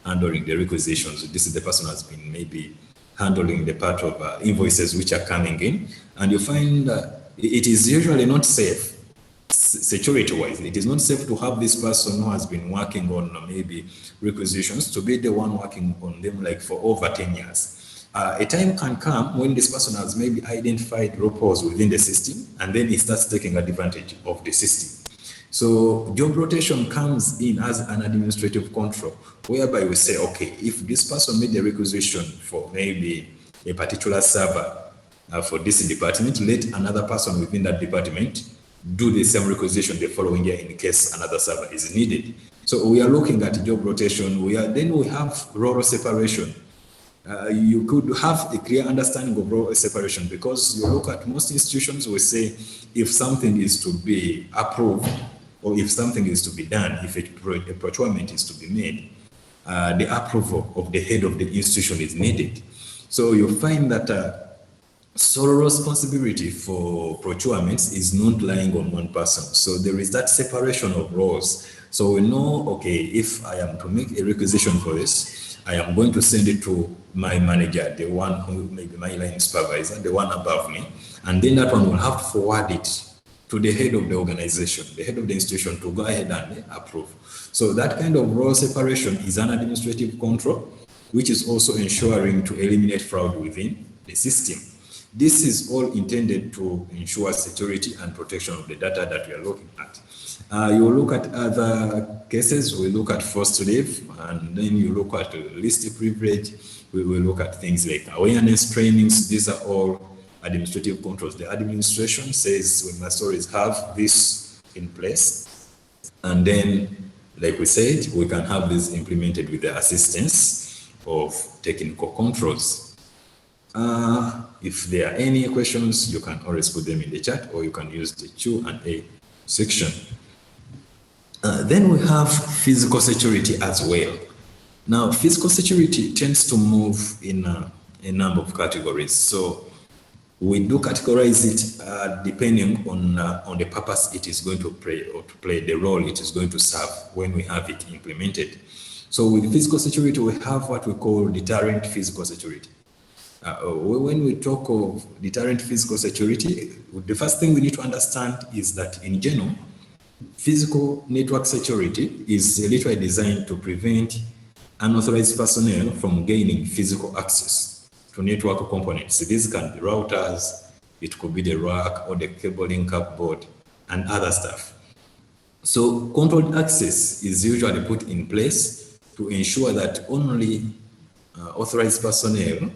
handling the requisitions. This is the person who has been maybe handling the part of invoices which are coming in. And you find it is usually not safe, security-wise. It is not safe to have this person who has been working on maybe requisitions to be the one working on them like for over 10 years. A time can come when this person has maybe identified loopholes within the system, and then he starts taking advantage of the system. So job rotation comes in as an administrative control, whereby we say, okay, if this person made a requisition for maybe a particular server for this department, let another person within that department do the same requisition the following year in case another server is needed. So we are looking at job rotation. Then we have role separation. You could have a clear understanding of role separation, because you look at most institutions, we say if something is to be approved or if something is to be done, if a procurement is to be made, the approval of the head of the institution is needed. So you find that sole responsibility for procurements is not lying on one person. So there is that separation of roles. So we know, okay, if I am to make a requisition for this, I am going to send it to my manager, the one who may be my line supervisor, the one above me, and then that one will have to forward it to the head of the organization, the head of the institution, to go ahead and approve. So that kind of role separation is an administrative control, which is also ensuring to eliminate fraud within the system. This is all intended to ensure security and protection of the data that we are looking at. You look at other cases, we look at forced leave, and then you look at least privilege, we will look at things like awareness trainings. These are all administrative controls. The administration says we must always have this in place. And then, like we said, we can have this implemented with the assistance of technical controls. If there are any questions, you can always put them in the chat, or you can use the Q&A section. Then we have physical security as well. Now, physical security tends to move in a number of categories. So we do categorize it depending on the purpose it is going to play, the role it is going to serve when we have it implemented. So with physical security, we have what we call deterrent physical security. When we talk of deterrent physical security, the first thing we need to understand is that in general, physical network security is literally designed to prevent unauthorized personnel from gaining physical access to network components. So these can be routers, it could be the rack or the cable link-up board and other stuff. So controlled access is usually put in place to ensure that only authorized personnel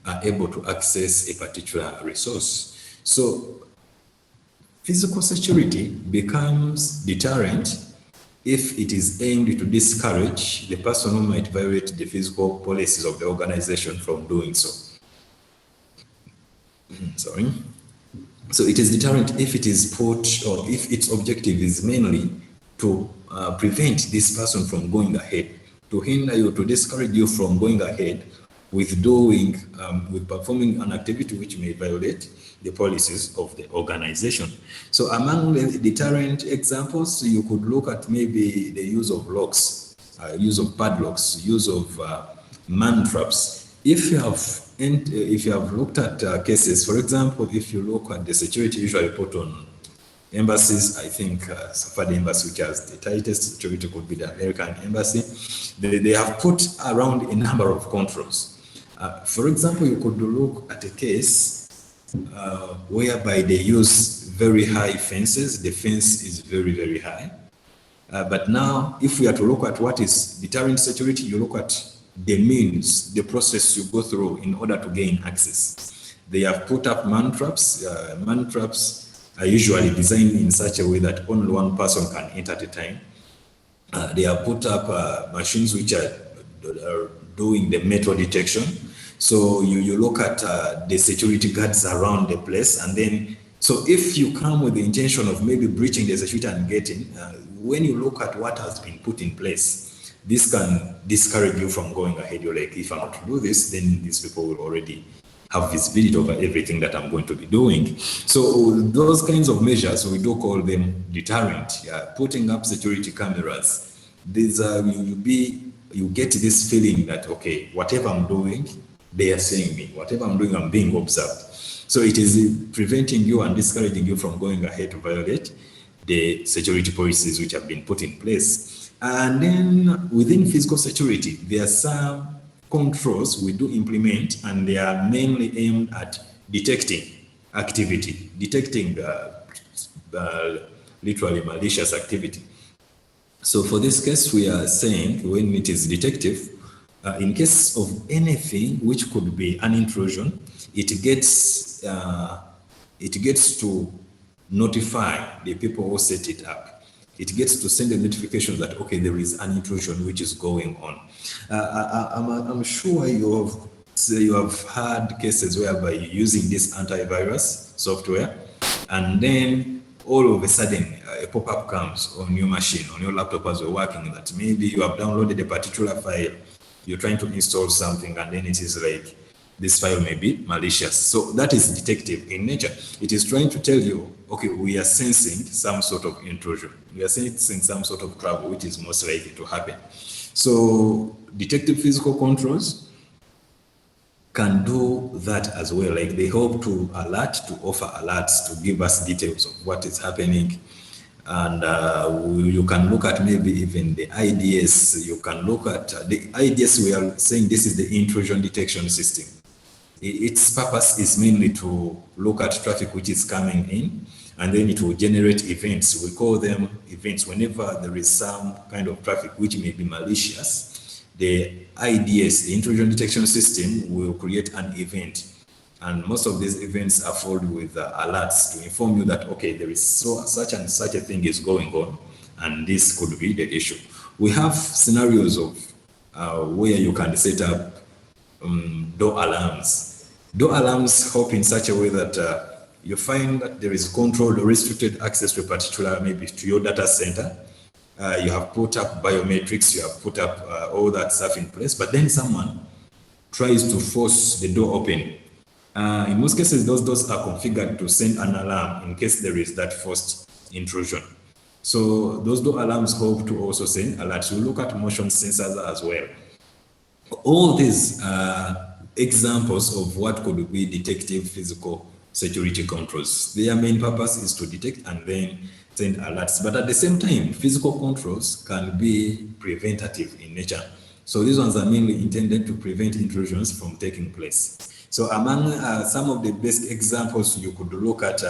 are able to access a particular resource. So physical security becomes deterrent if it is aimed to discourage the person who might violate the physical policies of the organization from doing so. Sorry. So it is deterrent if it is put, or if its objective is mainly to prevent this person from going ahead, to hinder you, to discourage you from going ahead with doing, with performing an activity which may violate the policies of the organization. So among the deterrent examples, you could look at maybe the use of locks, use of padlocks, use of man traps. If you have looked at cases, for example, if you look at the security usually put on embassies, I think Safari Embassy, which has the tightest security, could be the American Embassy. They have put around a number of controls. For example, you could look at a case whereby they use very high fences. The fence is very, very high. But now, if we are to look at what is deterrent security, you look at the means, the process you go through in order to gain access. They have put up man traps. Man traps are usually designed in such a way that only one person can enter at a time. They have put up machines which are doing the metal detection. So you look at the security guards around the place, and then, so if you come with the intention of maybe breaching the security and getting, when you look at what has been put in place, this can discourage you from going ahead. You're like, if I'm not to do this, then these people will already have visibility over everything that I'm going to be doing. So those kinds of measures, we do call them deterrent. Putting up security cameras, these you get this feeling that, okay, whatever I'm doing, they are seeing me. Whatever I'm doing, I'm being observed. So it is preventing you and discouraging you from going ahead to violate the security policies which have been put in place. And then within physical security, there are some controls we do implement, and they are mainly aimed at detecting activity, detecting literally malicious activity. So for this case, we are saying when it is detective, in case of anything which could be an intrusion, it gets to notify the people who set it up. It gets to send a notification that, okay, there is an intrusion which is going on. I'm sure you have had cases whereby you're using this antivirus software, and then all of a sudden a pop-up comes on your machine, on your laptop as you're working, that maybe you have downloaded a particular file, you're trying to install something, and then it is like, this file may be malicious. So that is detective in nature. It is trying to tell you, okay, we are sensing some sort of intrusion. We are sensing some sort of trouble, which is most likely to happen. So detective physical controls can do that as well. Like they hope to alert, to offer alerts, to give us details of what is happening. And you can look at maybe even the IDS. You can look at the IDS. We are saying this is the intrusion detection system. Its purpose is mainly to look at traffic which is coming in, and then it will generate events. We call them events. Whenever there is some kind of traffic which may be malicious, the IDS, the intrusion detection system, will create an event. And most of these events are followed with alerts to inform you that, okay, there is such and such a thing is going on, and this could be the issue. We have scenarios of where you can set up door alarms. Door alarms help in such a way that you find that there is controlled or restricted access to a particular, maybe to your data center. You have put up biometrics, you have put up all that stuff in place, but then someone tries to force the door open. In most cases, those doors are configured to send an alarm in case there is that forced intrusion. So those door alarms hope to also send alerts. We look at motion sensors as well. All these examples of what could be detective physical security controls. Their main purpose is to detect and then send alerts. But at the same time, physical controls can be preventative in nature. So these ones are mainly intended to prevent intrusions from taking place. So among some of the best examples you could look at,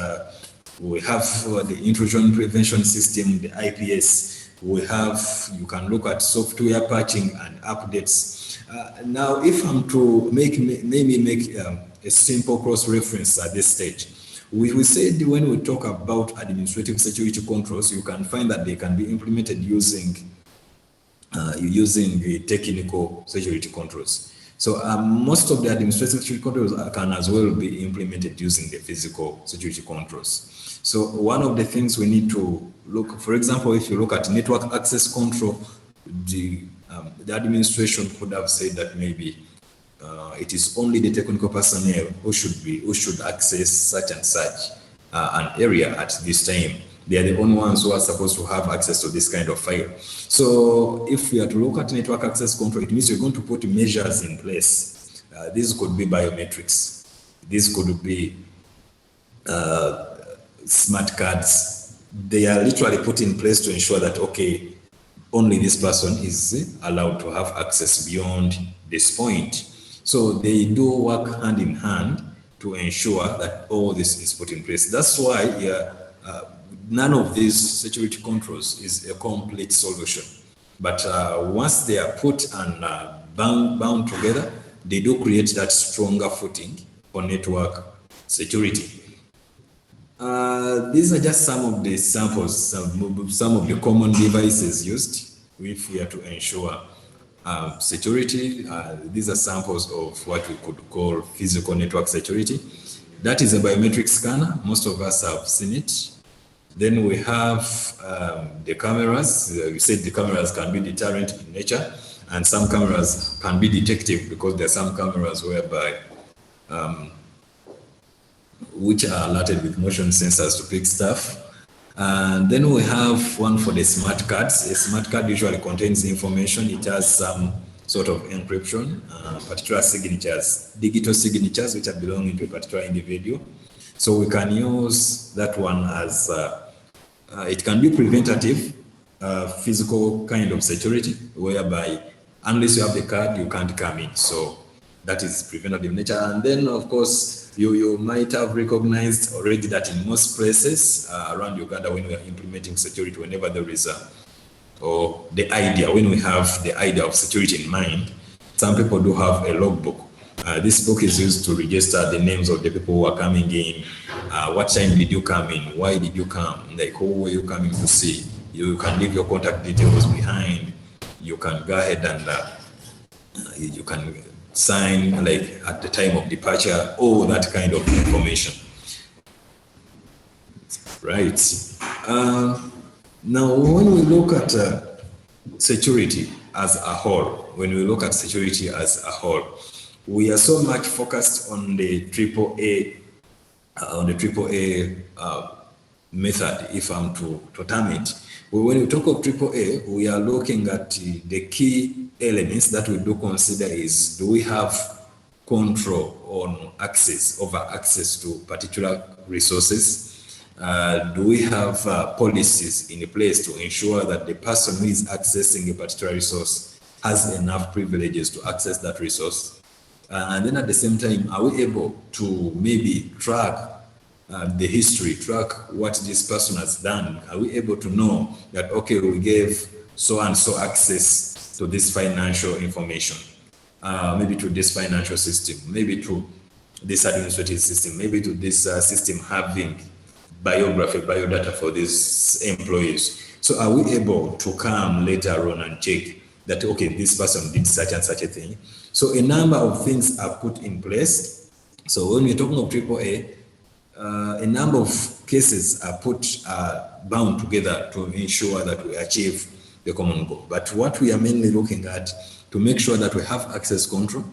we have the intrusion prevention system, the IPS. You can look at software patching and updates. Now, if I'm to maybe make a simple cross-reference at this stage, we said when we talk about administrative security controls, you can find that they can be implemented using the technical security controls. So most of the administrative security controls can as well be implemented using the physical security controls. So one of the things we need to look, for example, if you look at network access control, the administration could have said that maybe it is only the technical personnel who should access such and such an area at this time. They are the only ones who are supposed to have access to this kind of file. So if we are to look at network access control, it means you're going to put measures in place. These could be biometrics. These could be smart cards. They are literally put in place to ensure that, okay, only this person is allowed to have access beyond this point. So they do work hand in hand to ensure that all this is put in place. That's why none of these security controls is a complete solution. But once they are put and bound together, they do create that stronger footing for network security. These are just some of the samples, some of the common devices used if we are to ensure security. These are samples of what we could call physical network security. That is a biometric scanner. Most of us have seen it. Then we have the cameras. We said the cameras can be deterrent in nature. And some cameras can be detective because there are some cameras whereby which are alerted with motion sensors to pick stuff. And then we have one for the smart cards. A smart card usually contains information. It has some sort of encryption, particular signatures, digital signatures which are belonging to a particular individual. So we can use that one as, it can be preventative, physical kind of security, whereby unless you have the card, you can't come in. So that is preventative nature. And then, of course, you might have recognized already that in most places around Uganda, when we are implementing security, whenever there is when we have the idea of security in mind, some people do have a logbook. This book is used to register the names of the people who are coming in. What time did you come in? Why did you come? Like, who were you coming to see? You can leave your contact details behind. You can go ahead and you can sign like at the time of departure, all that kind of information. Right. Now, when we look at security as a whole, we are so much focused on the AAA method, if I'm to term it. When we talk of AAA, we are looking at the key elements that we do consider is, do we have control on access to particular resources? Do we have policies in place to ensure that the person who is accessing a particular resource has enough privileges to access that resource? And then at the same time, are we able to maybe track the history, track what this person has done? Are we able to know that, okay, we gave so and so access to this financial information, maybe to this financial system, maybe to this administrative system, maybe to this system having biodata for these employees. So are we able to come later on and check that, okay, this person did such and such a thing? So a number of things are put in place. So when we're talking of AAA, a number of cases are bound together to ensure that we achieve the common goal. But what we are mainly looking at, to make sure that we have access control,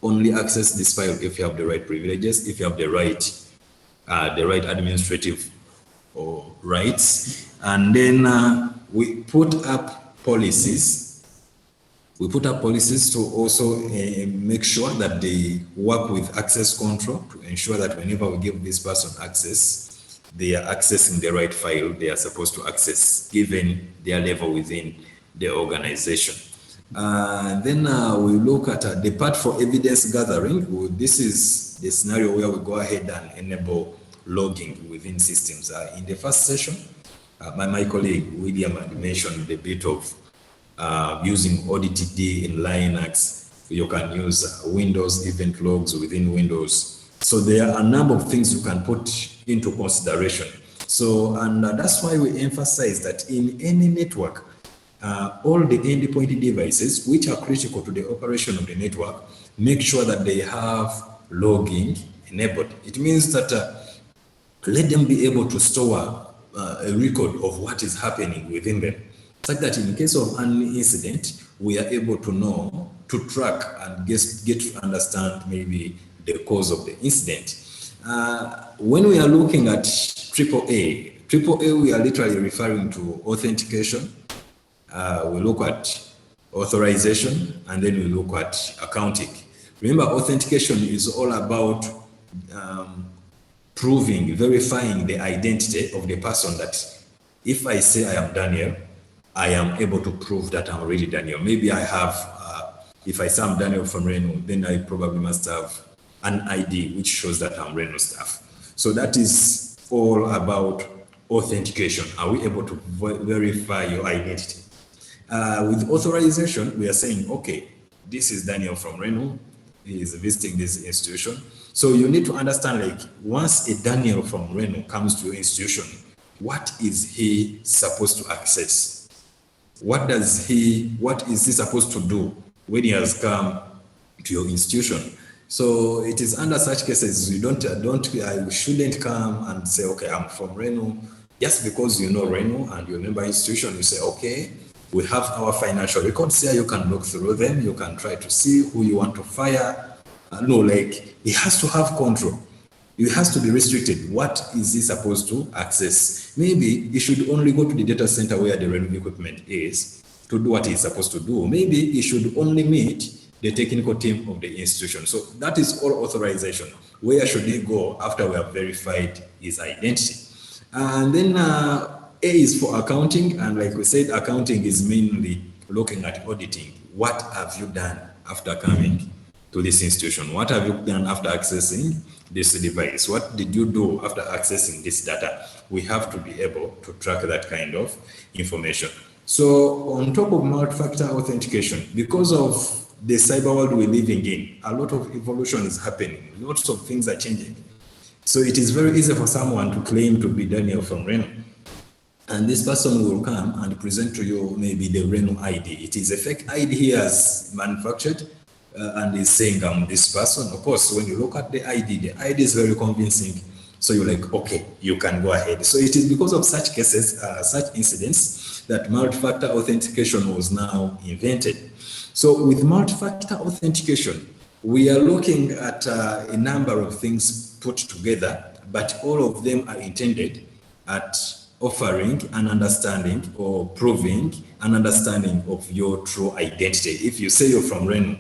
only access this file if you have the right privileges, if you have the right administrative rights. And then we put up policies. We put up policies to also make sure that they work with access control to ensure that whenever we give this person access, they are accessing the right file they are supposed to access, given their level within the organization. Then we look at the part for evidence gathering. This is the scenario where we go ahead and enable logging within systems. In the first session, my colleague William had mentioned a bit of using ODTD in Linux. You can use Windows event logs within Windows. So there are a number of things you can put into consideration. So, and that's why we emphasize that in any network, all the endpoint devices which are critical to the operation of the network, make sure that they have logging enabled. It means that let them be able to store a record of what is happening within them, such that in case of an incident, we are able to know, to track and get to understand maybe the cause of the incident. When we are looking at AAA, we are literally referring to authentication. We look at authorization, and then we look at accounting. Remember, authentication is all about proving, verifying the identity of the person, that if I say I am Daniel, I am able to prove that I'm really Daniel. Maybe I have, if I say I'm Daniel from Reno, then I probably must have an ID which shows that I'm Reno staff. So that is all about authentication. Are we able to verify your identity? With authorization, we are saying, okay, this is Daniel from Reno. He is visiting this institution. So you need to understand, like, once a Daniel from Reno comes to your institution, what is he supposed to access? What is he supposed to do when he has come to your institution? So it is under such cases, I shouldn't come and say, okay, I'm from Reno. Just because you know Reno and you remember institution, you say, okay, We have our financial records here. You can look through them. You can try to see who you want to fire. No, like, he has to have control. It has to be restricted. What is he supposed to access? Maybe he should only go to the data center where the RENU equipment is to do what he's supposed to do. Maybe he should only meet the technical team of the institution. So that is all authorization. Where should he go after we have verified his identity? And then A is for accounting. And like we said, accounting is mainly looking at auditing. What have you done after coming to this institution? What have you done after accessing this device? What did you do after accessing this data? We have to be able to track that kind of information. So on top of multi-factor authentication, because of the cyber world we're living in, a lot of evolution is happening. Lots of things are changing. So it is very easy for someone to claim to be Daniel from RENU. And this person will come and present to you maybe the RENU ID. It is a fake ID he has manufactured and is saying I'm this person. Of course, when you look at the ID is very convincing. So you're like, okay, you can go ahead. So it is because of such cases, such incidents, that multi-factor authentication was now invented. So with multi-factor authentication, we are looking at a number of things put together, but all of them are intended at offering an understanding or proving an understanding of your true identity. If you say you're from RENU,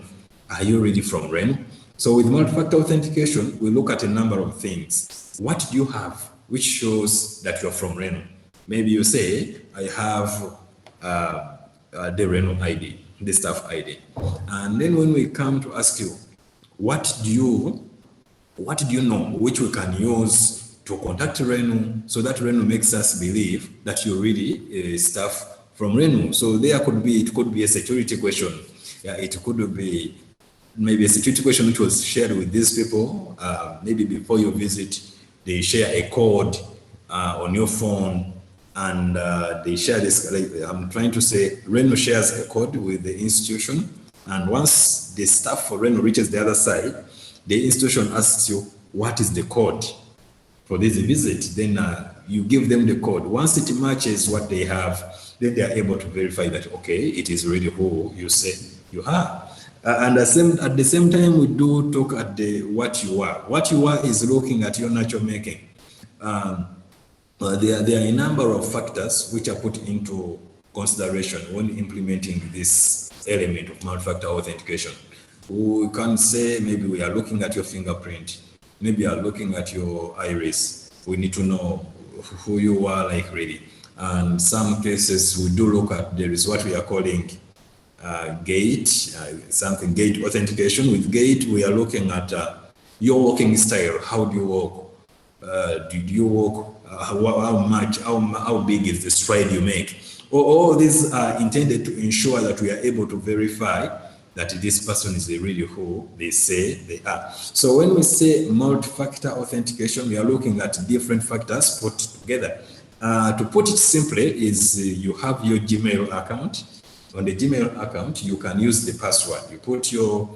are you really from RENU? So with multi-factor authentication, we look at a number of things. What do you have which shows that you're from RENU? Maybe you say, I have the RENU ID, the staff ID. And then when we come to ask you, what do you know which we can use to contact RENU so that RENU makes us believe that you're really staff from RENU? So there it could be a security question. Yeah, it could be maybe a security question which was shared with these people. Maybe before you visit, they share a code on your phone, and they share this. Like, I'm trying to say, RENU shares a code with the institution, and once the staff for RENU reaches the other side, the institution asks you, what is the code for this visit? Then you give them the code. Once it matches what they have, then they are able to verify that, okay, it is really who you say you are. And at the same time, we do talk at what you are. What you are is looking at your natural making. There are a number of factors which are put into consideration when implementing this element of multi-factor authentication. We can say maybe we are looking at your fingerprint, maybe you are looking at your iris. We need to know who you are, like, really. And some cases we do look at, there is what we are calling gait, gait authentication. With gait, we are looking at your walking style. How do you walk? Did you walk? How big is the stride you make? All these are intended to ensure that we are able to verify that this person is really who they say they are. So when we say multi-factor authentication, we are looking at different factors put together. To put it simply, is you have your Gmail account. On the Gmail account, you can use the password. You put your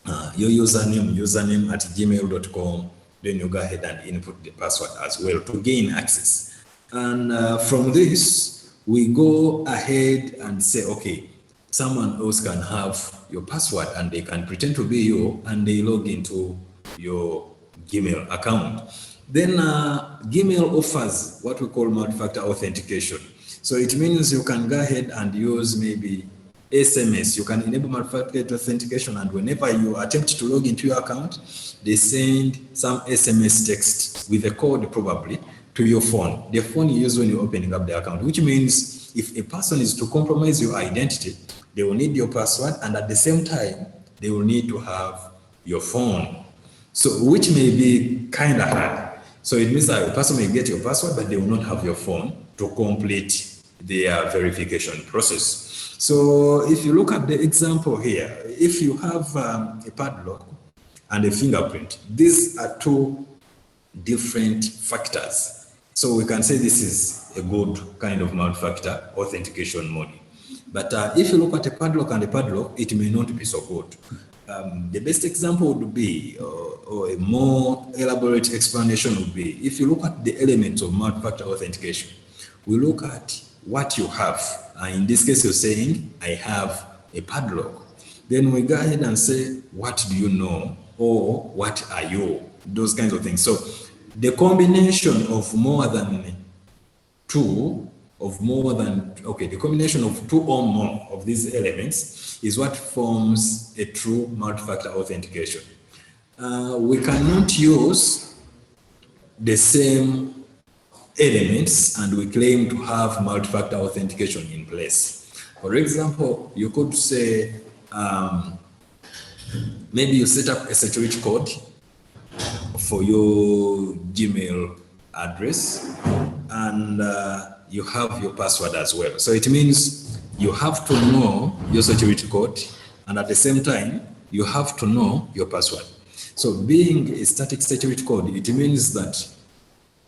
username at gmail.com, then you go ahead and input the password as well to gain access. And from this, we go ahead and say, okay, someone else can have your password and they can pretend to be you and they log into your Gmail account. Then Gmail offers what we call multi-factor authentication. So it means you can go ahead and use maybe SMS. You can enable multi-factor authentication, and whenever you attempt to log into your account, they send some SMS text with a code probably to your phone. The phone you use when you're opening up the account, which means if a person is to compromise your identity, they will need your password, and at the same time, they will need to have your phone. So which may be kind of hard. So it means that a person may get your password, but they will not have your phone to complete their verification process. So if you look at the example here, if you have a padlock and a fingerprint, these are two different factors. So we can say this is a good kind of multi-factor authentication model. But if you look at a padlock and a padlock, it may not be so good. The best example would be, or a more elaborate explanation would be, if you look at the elements of multi-factor authentication, we look at what you have In this case, you're saying, I have a padlock. Then we go ahead and say, what do you know? Or what are you? Those kinds of things. So the combination of more than two, the combination of two or more of these elements is what forms a true multi-factor authentication. We cannot use the same elements and we claim to have multi-factor authentication in place. For example, you could say, maybe you set up a security code for your Gmail address and you have your password as well. So it means you have to know your security code and at the same time, you have to know your password. So being a static security code, it means that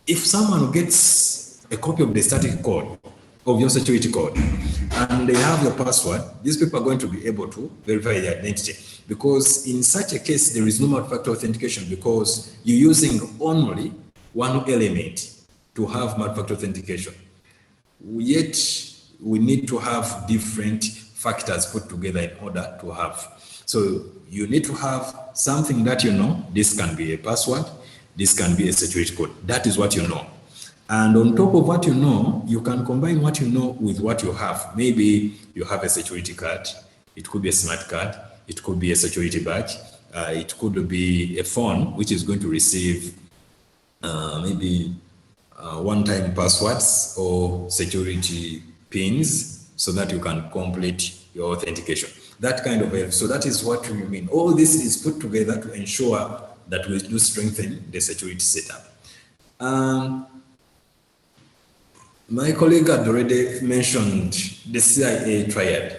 if someone gets a copy of the static code of your security code and they have your password, these people are going to be able to verify their identity. Because in such a case, there is no multi-factor authentication because you're using only one element to have multi-factor authentication. Yet, we need to have different factors put together in order to have. So you need to have something that you know. This can be a password. This can be a security code. That is what you know. And on top of what you know, you can combine what you know with what you have. Maybe you have a security card. It could be a smart card. It could be a security badge. It could be a phone, which is going to receive maybe one-time passwords or security pins so that you can complete your authentication. That kind of help. So that is what we mean. All this is put together to ensure that we do strengthen the security setup. My colleague had already mentioned the CIA triad.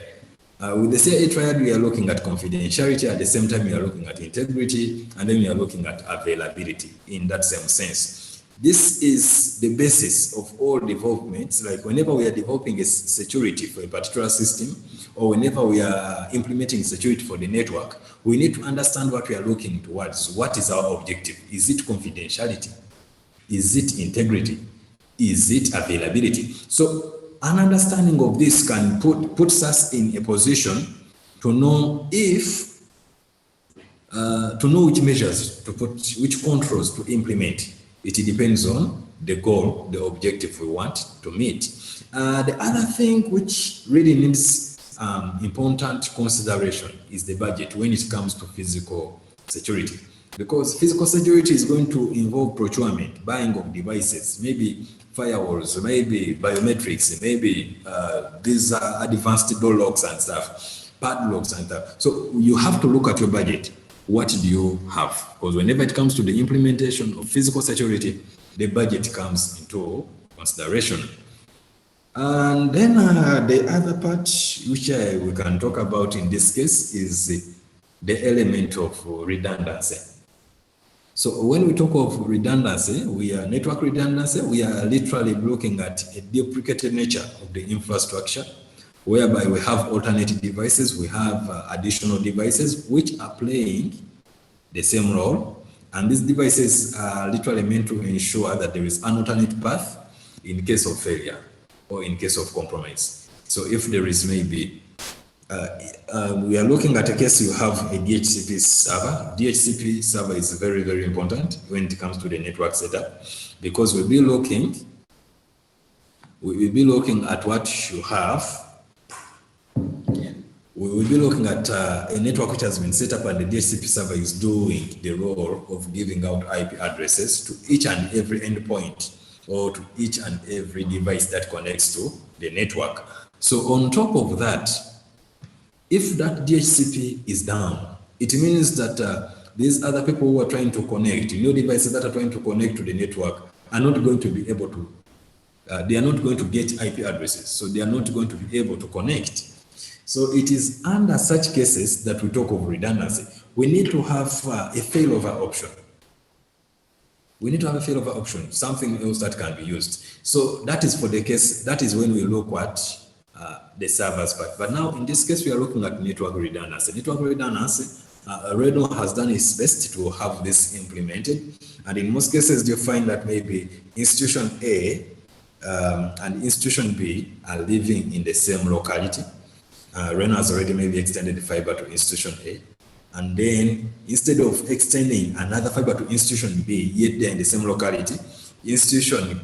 With the CIA triad, we are looking at confidentiality. At the same time, we are looking at integrity, and then we are looking at availability in that same sense. This is the basis of all developments. Like whenever we are developing a security for a particular system, or whenever we are implementing security for the network, we need to understand what we are looking towards. What is our objective? Is it confidentiality? Is it integrity? Is it availability? So an understanding of this can puts us in a position to know if, to know which measures to put, which controls to implement. It depends on the goal, the objective we want to meet. The other thing which really needs important consideration is the budget when it comes to physical security. Because physical security is going to involve procurement, buying of devices, maybe firewalls, maybe biometrics, maybe these advanced door locks and stuff, padlocks and stuff. So you have to look at your budget. What do you have? Because whenever it comes to the implementation of physical security, the budget comes into consideration. And then the other part which we can talk about in this case is the element of redundancy. So when we talk of redundancy, we are network redundancy, we are literally looking at a duplicated nature of the infrastructure, whereby we have alternative devices, we have additional devices which are playing the same role. And these devices are literally meant to ensure that there is an alternate path in case of failure or in case of compromise. So if there is maybe, we are looking at a case you have a DHCP server. DHCP server is very, very important when it comes to the network setup, because we'll be looking at what you have. We will be looking at a network which has been set up and the DHCP server is doing the role of giving out IP addresses to each and every endpoint or to each and every device that connects to the network. So on top of that, if that DHCP is down, it means that these other people who are trying to connect, new devices that are trying to connect to the network are not going to be able to, they are not going to get IP addresses, so they are not going to be able to connect. So it is under such cases that we talk of redundancy. We need to have a failover option. We need to have a failover option, something else that can be used. So that is for the case, that is when we look at the servers part. But now in this case, we are looking at network redundancy. Network redundancy, Redmond has done its best to have this implemented. And in most cases, you find that maybe institution A and institution B are living in the same locality. Reno has already maybe extended the fiber to institution A. And then instead of extending another fiber to institution B, yet they're in the same locality, institution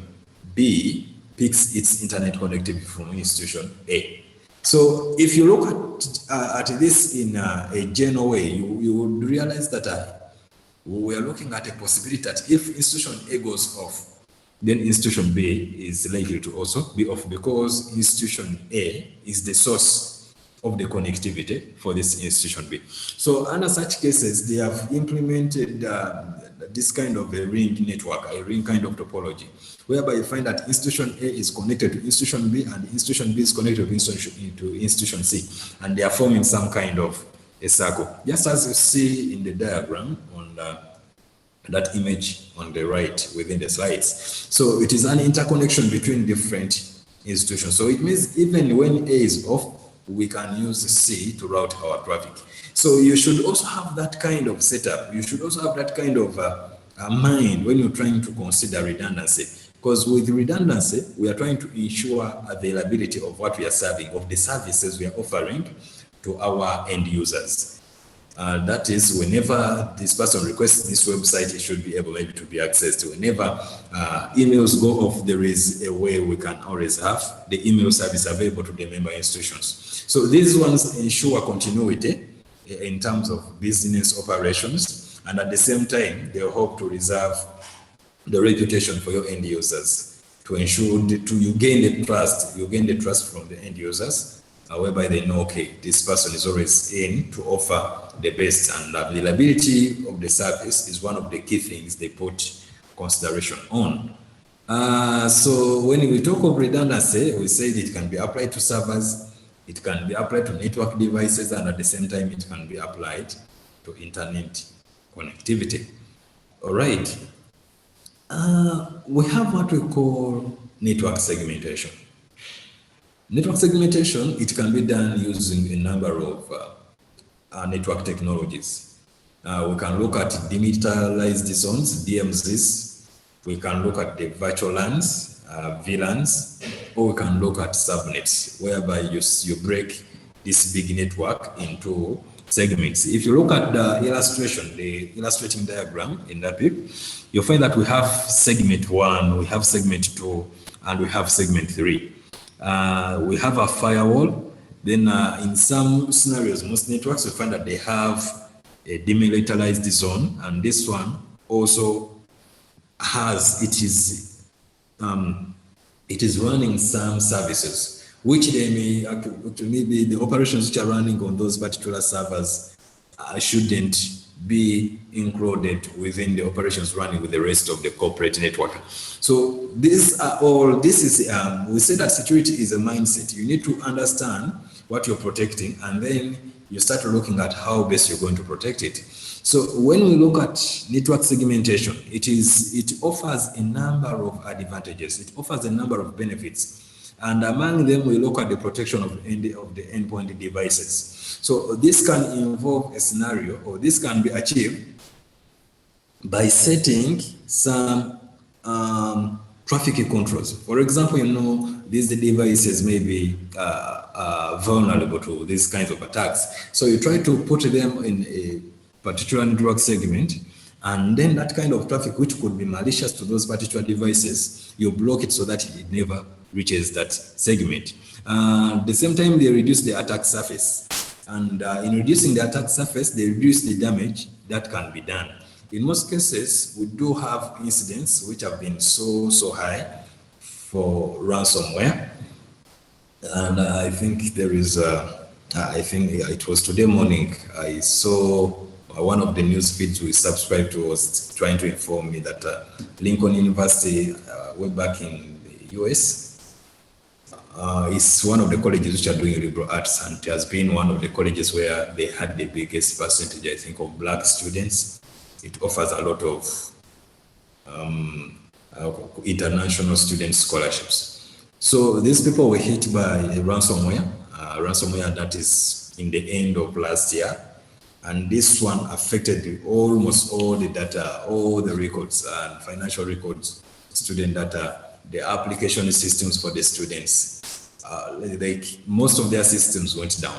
B picks its internet connectivity from institution A. So if you look at this in a general way, you would realize that we are looking at a possibility that if institution A goes off, then institution B is likely to also be off, because institution A is the source of the connectivity for this institution B. So under such cases, they have implemented this kind of a ring network, a ring kind of topology, whereby you find that institution A is connected to institution B and institution B is connected to institution C, and they are forming some kind of a circle. Just as you see in the diagram on that image on the right within the slides. So it is an interconnection between different institutions. So it means even when A is off, we can use C to route our traffic. So you should also have that kind of setup. You should also have that kind of mind when you're trying to consider redundancy. Because with redundancy, we are trying to ensure availability of what we are serving, of the services we are offering to our end users. That is, whenever this person requests this website, it should be able maybe to be accessed. Whenever emails go off, there is a way we can always have the email service available to the member institutions. So these ones ensure continuity in terms of business operations, and at the same time, they hope to reserve the reputation for your end users to ensure that you gain the trust from the end users, whereby they know, okay, this person is always in to offer the best, and availability of the service is one of the key things they put consideration on. So when we talk of redundancy, we said it can be applied to servers, it can be applied to network devices, and at the same time, it can be applied to internet connectivity. All right. We have what we call network segmentation. Network segmentation, it can be done using a number of network technologies. We can look at demilitarized zones, DMZs. We can look at the virtual LANs, VLANs, or we can look at subnets, whereby you break this big network into segments. If you look at the illustration, the illustrating diagram in that bit, you'll find that we have segment 1, we have segment 2, and we have segment 3. We have a firewall. Then in some scenarios, most networks, we find that they have a demilitarized zone, and this one also has, it is running some services, which they may actually be the operations which are running on those particular servers shouldn't be included within the operations running with the rest of the corporate network. So these are all, this is, we say that security is a mindset. You need to understand what you're protecting, and then you start looking at how best you're going to protect it. So when we look at network segmentation, it offers a number of advantages. It offers a number of benefits. And among them, we look at the protection of the endpoint devices. So this can involve a scenario, or this can be achieved by setting some traffic controls. For example, these devices may be vulnerable to these kinds of attacks. So you try to put them in a particular network segment, and then that kind of traffic, which could be malicious to those particular devices, you block it so that it never reaches that segment. At the same time, they reduce the attack surface. And in reducing the attack surface, they reduce the damage that can be done. In most cases, we do have incidents which have been so high for ransomware. And I think there is, I think it was today morning, I saw one of the news feeds we subscribed to was trying to inform me that Lincoln University, way back in the US, is one of the colleges which are doing liberal arts, and it has been one of the colleges where they had the biggest percentage, I think, of Black students. It offers a lot of international student scholarships. So these people were hit by a ransomware that is in the end of last year. And this one affected almost all the data, all the records and financial records, student data the application systems for the students, like most of their systems went down.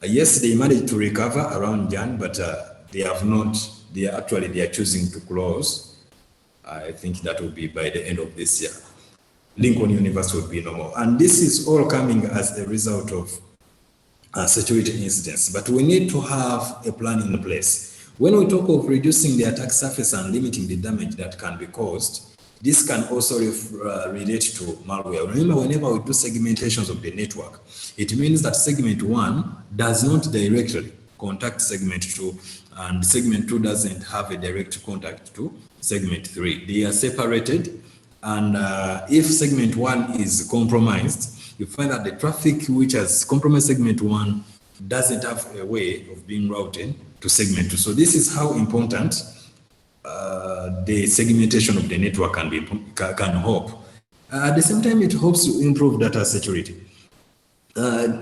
Yes, they managed to recover around Jan, but they have not, they are choosing to close. I think that will be by the end of this year. Lincoln University will be no more. And this is all coming as a result of security incidents. But we need to have a plan in place. When we talk of reducing the attack surface and limiting the damage that can be caused, this can also relate to malware. Remember, whenever we do segmentations of the network, it means that segment 1 does not directly contact segment 2, and segment 2 doesn't have a direct contact to segment 3. They are separated, and if segment 1 is compromised, you find that the traffic which has compromised segment 1 doesn't have a way of being routed to segment 2. So this is how important the segmentation of the network can help. At the same time, it helps to improve data security.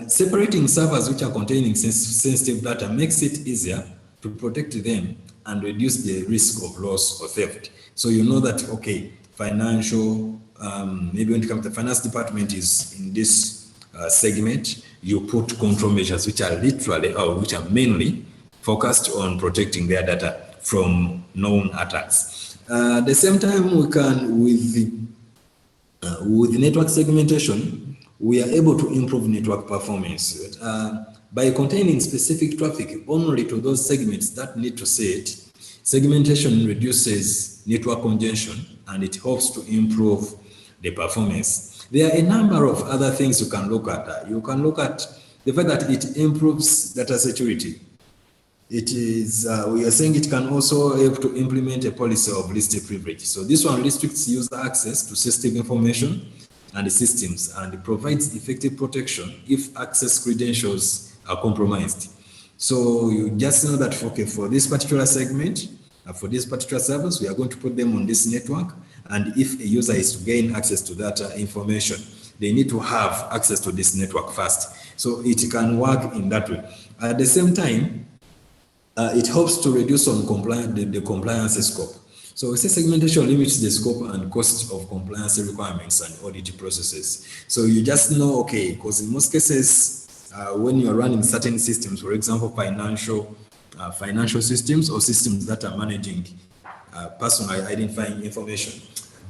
Separating servers which are containing sensitive data makes it easier to protect them and reduce the risk of loss or theft. So you know that, okay, financial, maybe when it comes to the finance department is in this segment, you put control measures which are literally, or which are mainly focused on protecting their data from known attacks. At the same time, we can, with network segmentation, we are able to improve network performance by containing specific traffic only to those segments that need to see it. Segmentation reduces network congestion and it helps to improve the performance. There are a number of other things you can look at. You can look at the fact that it improves data security. It is, we are saying it can also help to implement a policy of least privilege. So this one restricts user access to sensitive information and the systems, and it provides effective protection if access credentials are compromised. So you just know that, okay, for this particular segment, for this particular service, we are going to put them on this network. And if a user is to gain access to that information, they need to have access to this network first. So it can work in that way. At the same time, it helps to reduce on the compliance scope. So we say segmentation limits the scope and cost of compliance requirements and audit processes. So you just know, okay, because in most cases, when you're running certain systems, for example, financial systems or systems that are managing personal identifying information,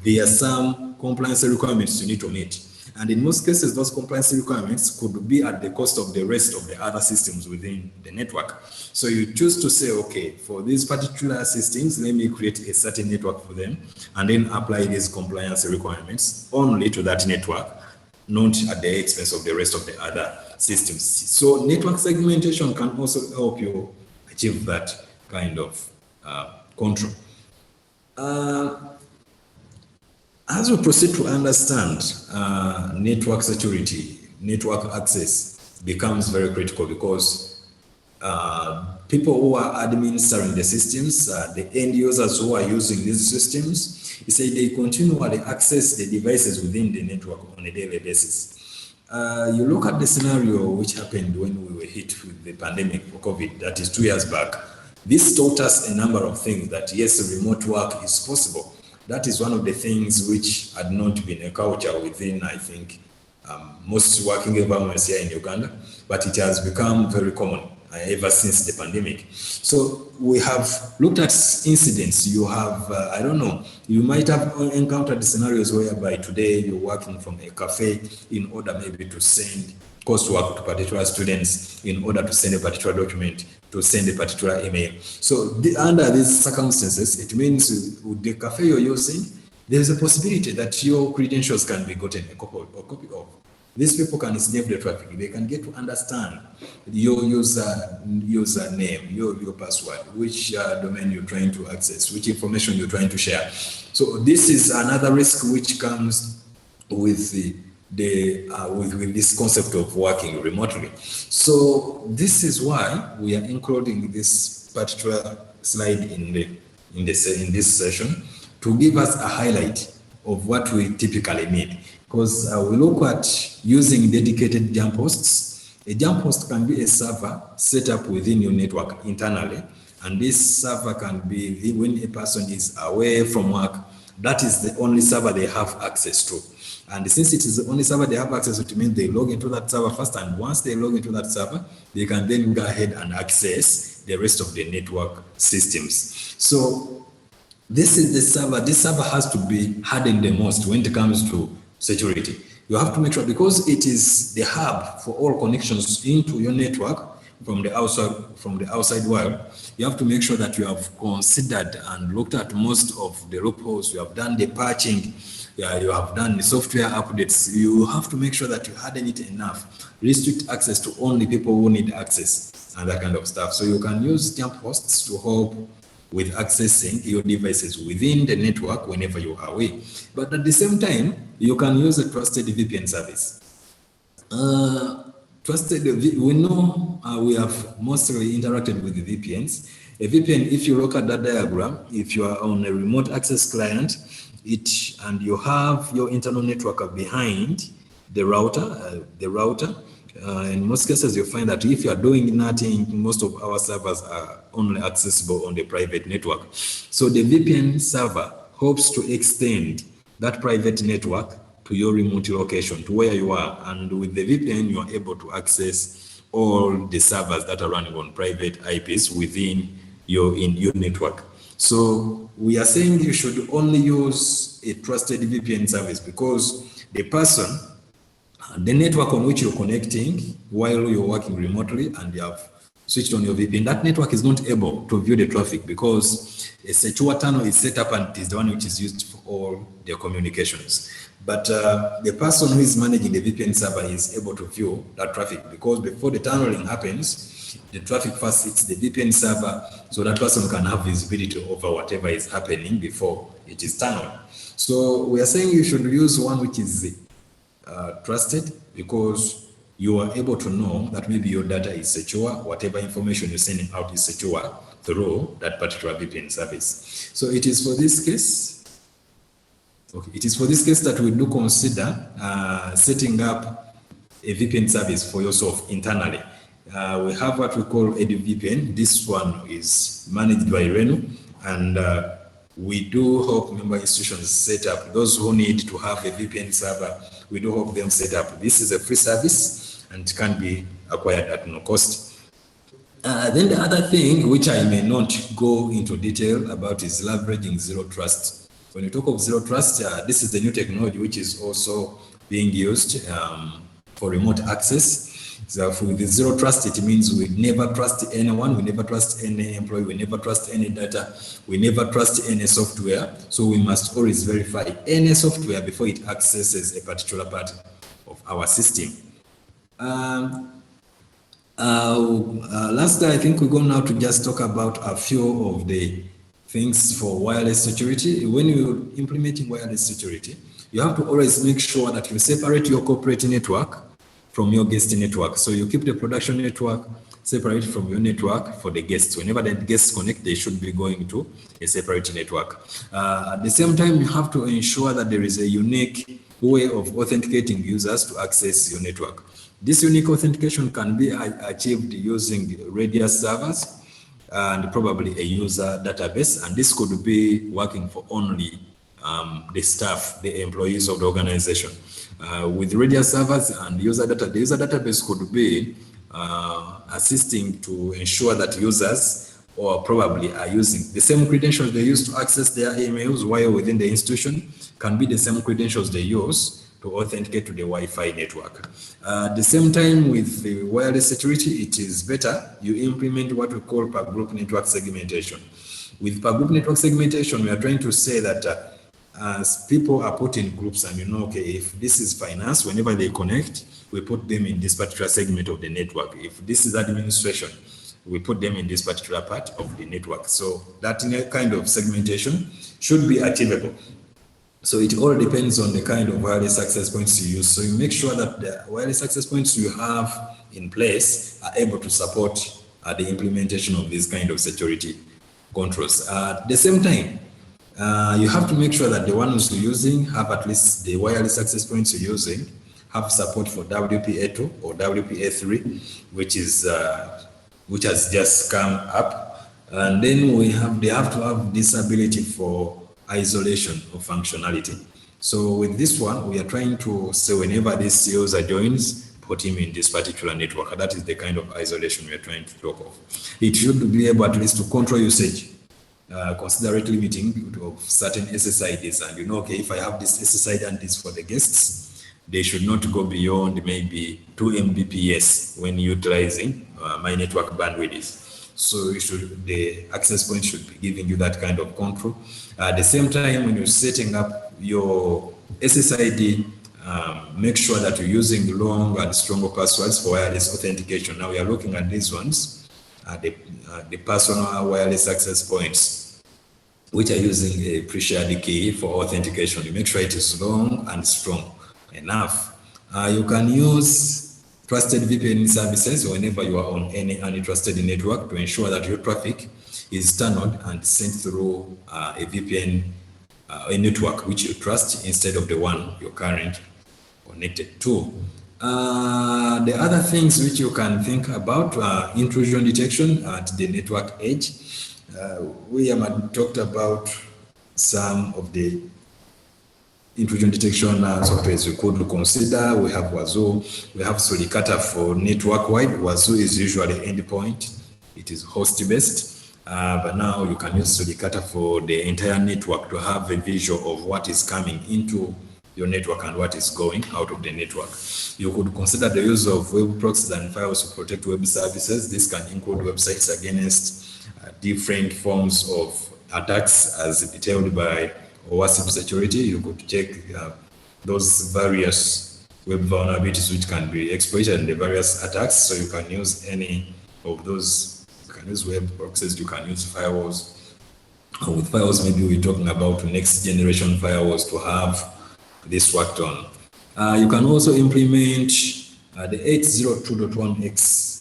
there are some compliance requirements you need to meet. And in most cases, those compliance requirements could be at the cost of the rest of the other systems within the network. So you choose to say, okay, for these particular systems, let me create a certain network for them and then apply these compliance requirements only to that network, not at the expense of the rest of the other systems. So network segmentation can also help you achieve that kind of control. As we proceed to understand network security, network access becomes very critical because people who are administering the systems, the end users who are using these systems, they continually access the devices within the network on a daily basis. You look at the scenario which happened when we were hit with the pandemic for COVID, that is 2 years back. This taught us a number of things that yes, remote work is possible. That is one of the things which had not been a culture within, I think, most working environments here in Uganda, but it has become very common ever since the pandemic. So we have looked at incidents. You have, I don't know, you might have encountered scenarios whereby today you're working from a cafe in order maybe to send coursework to particular students, in order to send a particular document, to send a particular email. So under these circumstances, it means with the cafe you're using, there's a possibility that your credentials can be gotten a copy of. These people can sniff the traffic. They can get to understand your username, your password, which domain you're trying to access, which information you're trying to share. So this is another risk which comes with with this concept of working remotely. So this is why we are including this particular slide in this session to give us a highlight of what we typically need. Because we look at using dedicated jump hosts. A jump host can be a server set up within your network internally, and this server can be when a person is away from work, that is the only server they have access to. And since it is the only server they have access to, it means they log into that server first, and once they log into that server, they can then go ahead and access the rest of the network systems. So this is the server. This server has to be hardened the most when it comes to security. You have to make sure, because it is the hub for all connections into your network from the outside world, you have to make sure that you have considered and looked at most of the loopholes. You have done the patching, you have done the software updates. You have to make sure that you harden it enough, restrict access to only people who need access and that kind of stuff. So you can use jump hosts to help with accessing your devices within the network whenever you are away. But at the same time, you can use a trusted VPN service. We know we have mostly interacted with the VPNs. A VPN, if you look at that diagram, if you are on a remote access client, and you have your internal network behind the router, in most cases, you find that if you are doing nothing, most of our servers are only accessible on the private network. So the VPN server hopes to extend that private network to your remote location, to where you are. And with the VPN, you are able to access all the servers that are running on private IPs within your network. So we are saying you should only use a trusted VPN service, because the network on which you're connecting while you're working remotely and you have switched on your VPN, that network is not able to view the traffic, because a secure tunnel is set up and it is the one which is used for all their communications. But the person who is managing the VPN server is able to view that traffic, because before the tunneling happens, the traffic first hits the VPN server, so that person can have visibility over whatever is happening before it is tunneled. So we are saying you should use one which is trusted, because you are able to know that maybe your data is secure, whatever information you're sending out is secure through that particular VPN service. So it is for this case, that we do consider setting up a VPN service for yourself internally. We have what we call EduVPN. This one is managed by Renu, and we do help member institutions set up. Those who need to have a VPN server, we do help them set up. This is a free service and can be acquired at no cost. Then the other thing, which I may not go into detail about, is leveraging zero trust. When you talk of zero trust, this is the new technology which is also being used for remote access. So with the zero trust, it means we never trust anyone, we never trust any employee, we never trust any data, we never trust any software. So we must always verify any software before it accesses a particular part of our system. Lastly, I think we're going now to just talk about a few of the things for wireless security. When you're implementing wireless security, you have to always make sure that you separate your corporate network from your guest network. So you keep the production network separate from your network for the guests. Whenever the guests connect, they should be going to a separate network. At the same time, you have to ensure that there is a unique way of authenticating users to access your network. This unique authentication can be achieved using Radius servers and probably a user database. And this could be working for only the staff, the employees of the organization. With Radius servers and user data, the user database could be assisting to ensure that users or probably are using the same credentials they use to access their emails while within the institution can be the same credentials they use to authenticate to the Wi-Fi network. At the same time, with the wireless security, it is better you implement what we call per group network segmentation. With per group network segmentation, we are trying to say that as people are put in groups, and okay, if this is finance, whenever they connect, we put them in this particular segment of the network. If this is administration, we put them in this particular part of the network. So that kind of segmentation should be achievable. So it all depends on the kind of wireless access points you use. So you make sure that the wireless access points you have in place are able to support the implementation of this kind of security controls. At the same time, you have to make sure that the ones you're using have at least the wireless access points you're using have support for WPA2 or WPA3, which has just come up. And then they have to have this ability for isolation of functionality. So with this one, we are trying to say whenever this user joins, put him in this particular network. That is the kind of isolation we are trying to talk of. It should be able at least to control usage, considerate limiting of certain SSIDs. And okay, if I have this SSID and this for the guests, they should not go beyond maybe 2 Mbps when utilizing my network bandwidth. So the access point should be giving you that kind of control. At the same time, when you're setting up your SSID, make sure that you're using long and stronger passwords for wireless authentication. Now we are looking at these ones, the personal wireless access points, which are using a pre-shared key for authentication. You make sure it is long and strong enough. You can use trusted VPN services whenever you are on any untrusted network to ensure that your traffic is tunneled and sent through a VPN, a network which you trust instead of the one you're currently connected to. The other things which you can think about, intrusion detection at the network edge. We have talked about some of the intrusion detection softwares you could consider. We have Wazoo, we have Suricata for network-wide. Wazoo is usually endpoint, it is host-based, but now you can use Suricata for the entire network to have a visual of what is coming into your network and what is going out of the network. You could consider the use of web proxies and files to protect web services. This can include websites against different forms of attacks as detailed by OWASP security. You could check those various web vulnerabilities which can be exploited in the various attacks. So you can use any of those. You can use web proxies, you can use firewalls. With firewalls, maybe we're talking about next generation firewalls to have this worked on. You can also implement the 802.1x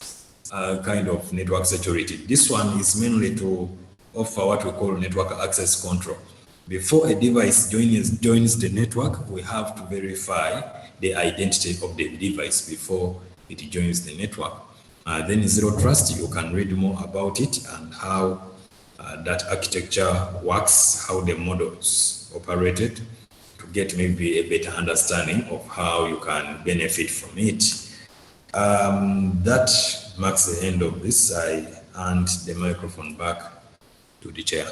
kind of network security. This one is mainly to offer what we call network access control. Before a device joins the network, we have to verify the identity of the device before it joins the network. Then Zero Trust, you can read more about it and how that architecture works, how the models operated, to get maybe a better understanding of how you can benefit from it. That marks the end of this. I hand the microphone back to the chair.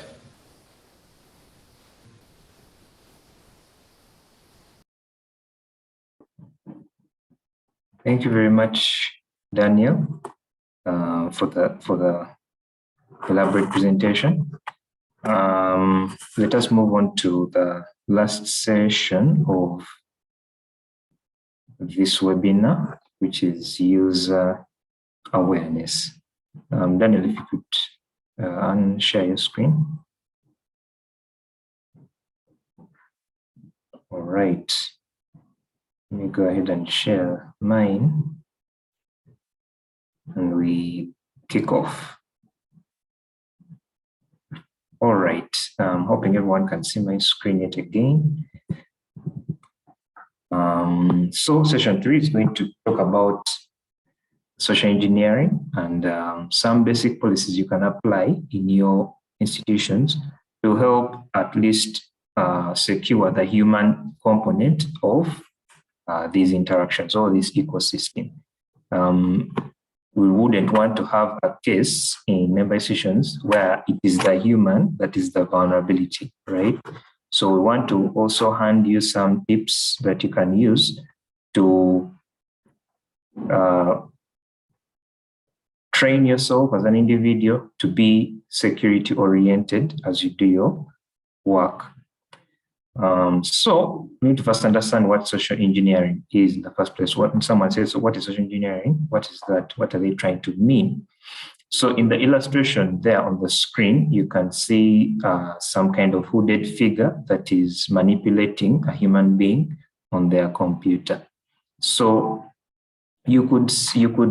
Thank you very much, Daniel, for the elaborate presentation. Let us move on to the last session of this webinar, which is user awareness. Daniel, if you could unshare your screen. All right. Let me go ahead and share mine, and we kick off. All right, I'm hoping everyone can see my screen yet again. So session 3 is going to talk about social engineering and some basic policies you can apply in your institutions to help at least secure the human component of these interactions or this ecosystem. We wouldn't want to have a case in member institutions where it is the human that is the vulnerability, right? So we want to also hand you some tips that you can use to train yourself as an individual to be security oriented as you do your work. So we need to first understand what social engineering is in the first place. When someone says, so what is social engineering? What is that? What are they trying to mean? So in the illustration there on the screen, you can see some kind of hooded figure that is manipulating a human being on their computer. So you could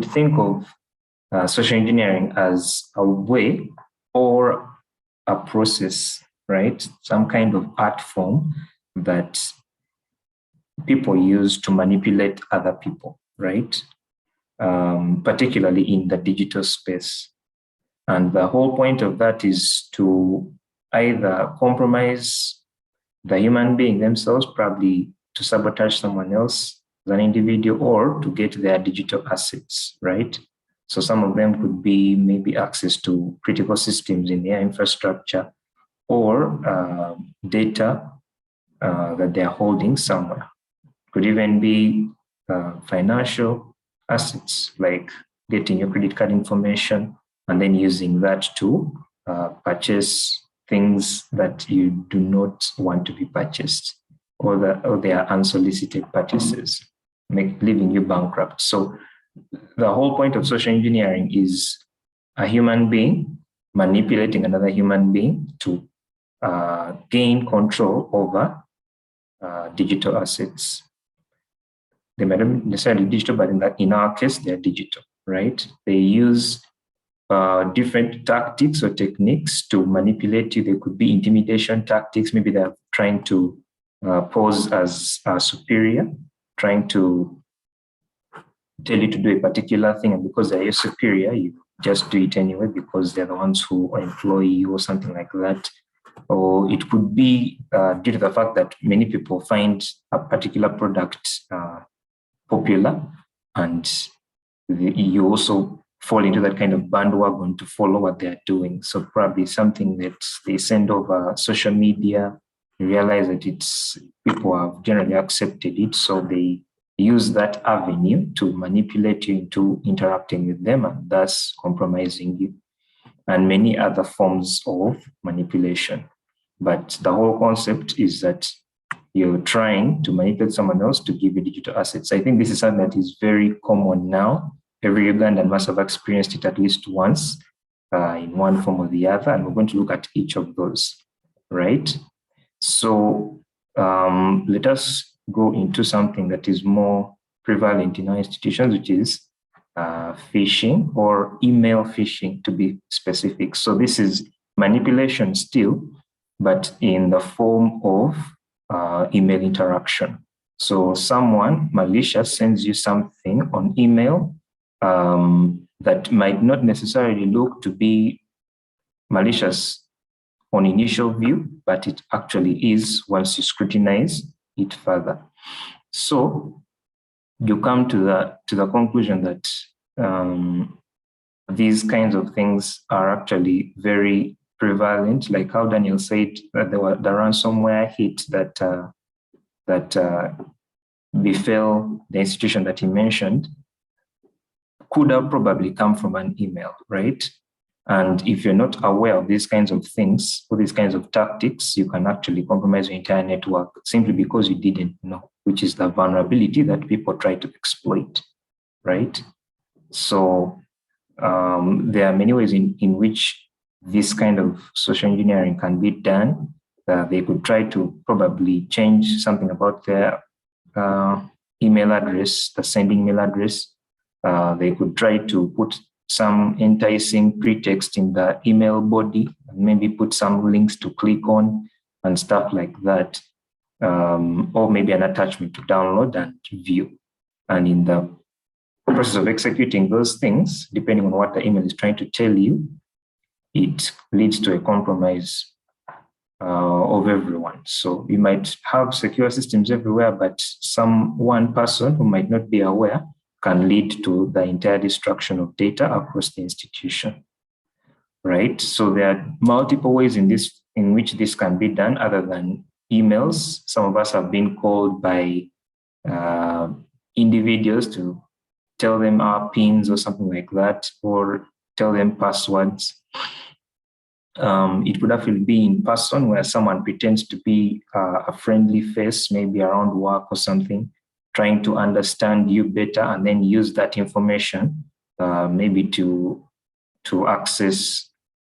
think of social engineering as a way or a process, right? Some kind of art form that people use to manipulate other people, right? Particularly in the digital space. And the whole point of that is to either compromise the human being themselves, probably to sabotage someone else as an individual or to get their digital assets, right? So some of them could be maybe access to critical systems in their infrastructure or data that they're holding somewhere. Could even be financial assets, like getting your credit card information and then using that to purchase things that you do not want to be purchased, or they are unsolicited purchases, leaving you bankrupt. So the whole point of social engineering is a human being manipulating another human being to gain control over digital assets. They might not necessarily digital, but in our case, they're digital, right? They use different tactics or techniques to manipulate you. They could be intimidation tactics. Maybe they're trying to pose as superior, trying to tell you to do a particular thing, and because they're your superior, you just do it anyway because they're the ones who employ you or something like that. Or it could be due to the fact that many people find a particular product popular, and you also fall into that kind of bandwagon to follow what they're doing. So probably something that they send over social media, you realize that people have generally accepted it, so they use that avenue to manipulate you into interacting with them, and thus compromising you, and many other forms of manipulation. But the whole concept is that you're trying to manipulate someone else to give you digital assets. I think this is something that is very common now. Every Ugandan must have experienced it at least once in one form or the other, and we're going to look at each of those, right? So let us go into something that is more prevalent in our institutions, which is phishing, or email phishing to be specific. So this is manipulation still, but in the form of email interaction. So someone malicious sends you something on email that might not necessarily look to be malicious on initial view, but it actually is once you scrutinize it further. So you come to the conclusion that these kinds of things are actually very prevalent, like how Daniel said that the ransomware hit that befell the institution that he mentioned could have probably come from an email, right? And if you're not aware of these kinds of things or these kinds of tactics, you can actually compromise your entire network simply because you didn't know, which is the vulnerability that people try to exploit, right? So there are many ways in which this kind of social engineering can be done. They could try to probably change something about their email address, the sending email address. They could try to put some enticing pretext in the email body, and maybe put some links to click on and stuff like that, or maybe an attachment to download and view. And in the process of executing those things, depending on what the email is trying to tell you, it leads to a compromise of everyone. So you might have secure systems everywhere, but one person who might not be aware can lead to the entire destruction of data across the institution, right? So there are multiple ways in which this can be done other than emails. Some of us have been called by individuals to tell them our pins or something like that, or tell them passwords. It could actually be in person, where someone pretends to be a friendly face, maybe around work or something, trying to understand you better and then use that information maybe to access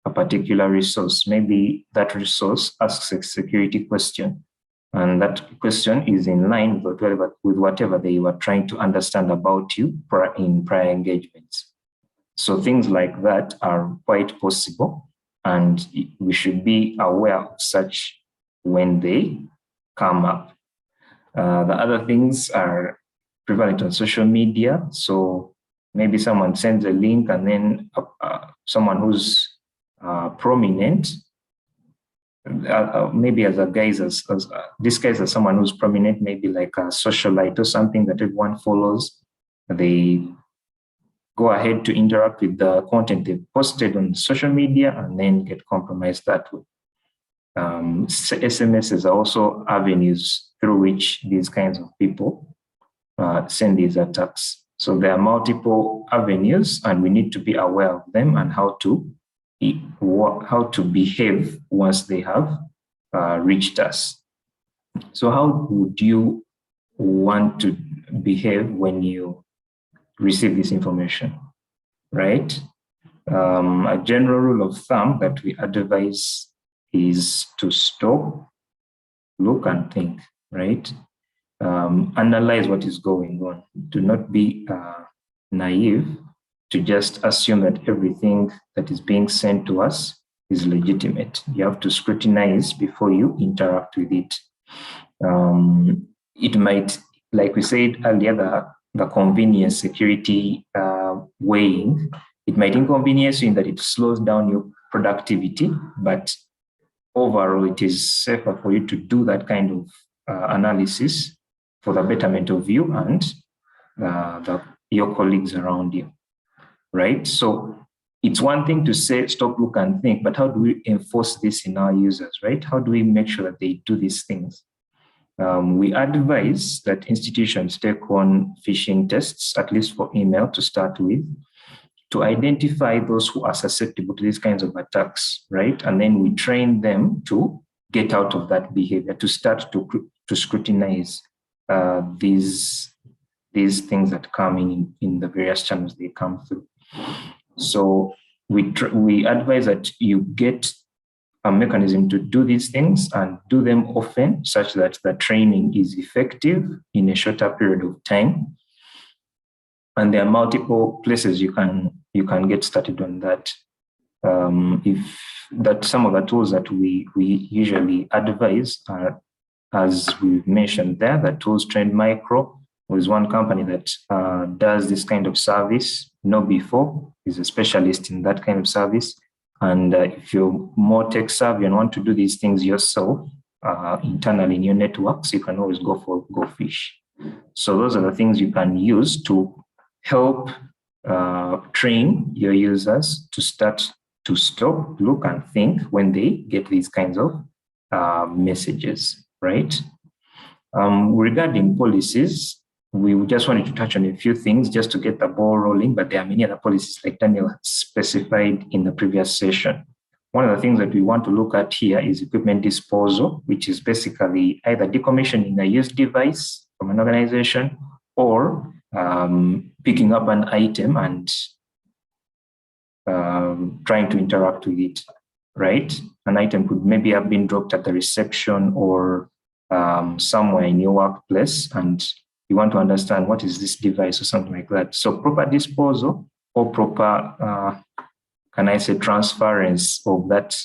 a particular resource. Maybe that resource asks a security question, and that question is in line with whatever they were trying to understand about you in prior engagements. So things like that are quite possible, and we should be aware of such when they come up. The other things are prevalent on social media. So maybe someone sends a link, and then someone who's prominent maybe as a guys, these guys are someone who's prominent, maybe like a socialite or something that everyone follows. They go ahead to interact with the content they've posted on social media and then get compromised that way. SMSs are also avenues through which these kinds of people send these attacks. So there are multiple avenues, and we need to be aware of them and how to behave once they have reached us. So how would you want to behave when you receive this information, right? A general rule of thumb that we advise is to stop, look and think, right? Analyze what is going on. Do not be naive to just assume that everything that is being sent to us is legitimate. You have to scrutinize before you interact with it. It might, like we said earlier, the convenience security weighing, it might inconvenience you in that it slows down your productivity, but overall it is safer for you to do that kind of analysis for the betterment of you and your colleagues around you, right? So it's one thing to say stop, look and think, but how do we enforce this in our users, right? How do we make sure that they do these things? We advise that institutions take on phishing tests, at least for email to start with, to identify those who are susceptible to these kinds of attacks, right? And then we train them to get out of that behavior, to start to scrutinize these things that come in the various channels they come through. So we advise that you get a mechanism to do these things and do them often such that the training is effective in a shorter period of time. And there are multiple places you can get started on that. Some of the tools that we usually advise are, as we've mentioned there, the tools Trend Micro was one company that does this kind of service. KnowBe4 is a specialist in that kind of service. And if you're more tech savvy and want to do these things yourself internally in your networks, you can always go for GoFish. So those are the things you can use to help train your users to start to stop, look and think when they get these kinds of messages, right? Regarding policies, we just wanted to touch on a few things just to get the ball rolling, but there are many other policies like Daniel specified in the previous session. One of the things that we want to look at here is equipment disposal, which is basically either decommissioning a used device from an organization or picking up an item and trying to interact with it, right? An item could maybe have been dropped at the reception or somewhere in your workplace, and you want to understand what is this device or something like that. So proper disposal or proper, transference of that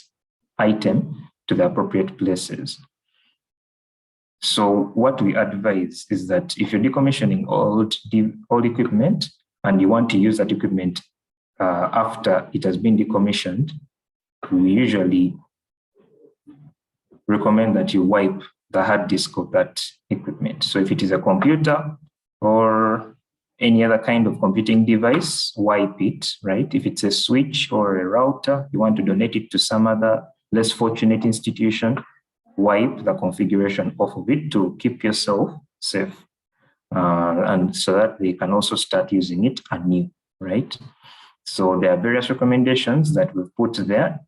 item to the appropriate places. So what we advise is that if you're decommissioning old equipment and you want to use that equipment after it has been decommissioned, we usually recommend that you wipe the hard disk of that equipment. So if it is a computer or any other kind of computing device, wipe it, right? If it's a switch or a router, you want to donate it to some other less fortunate institution, wipe the configuration off of it to keep yourself safe. And so that they can also start using it anew, right? So there are various recommendations that we've put there.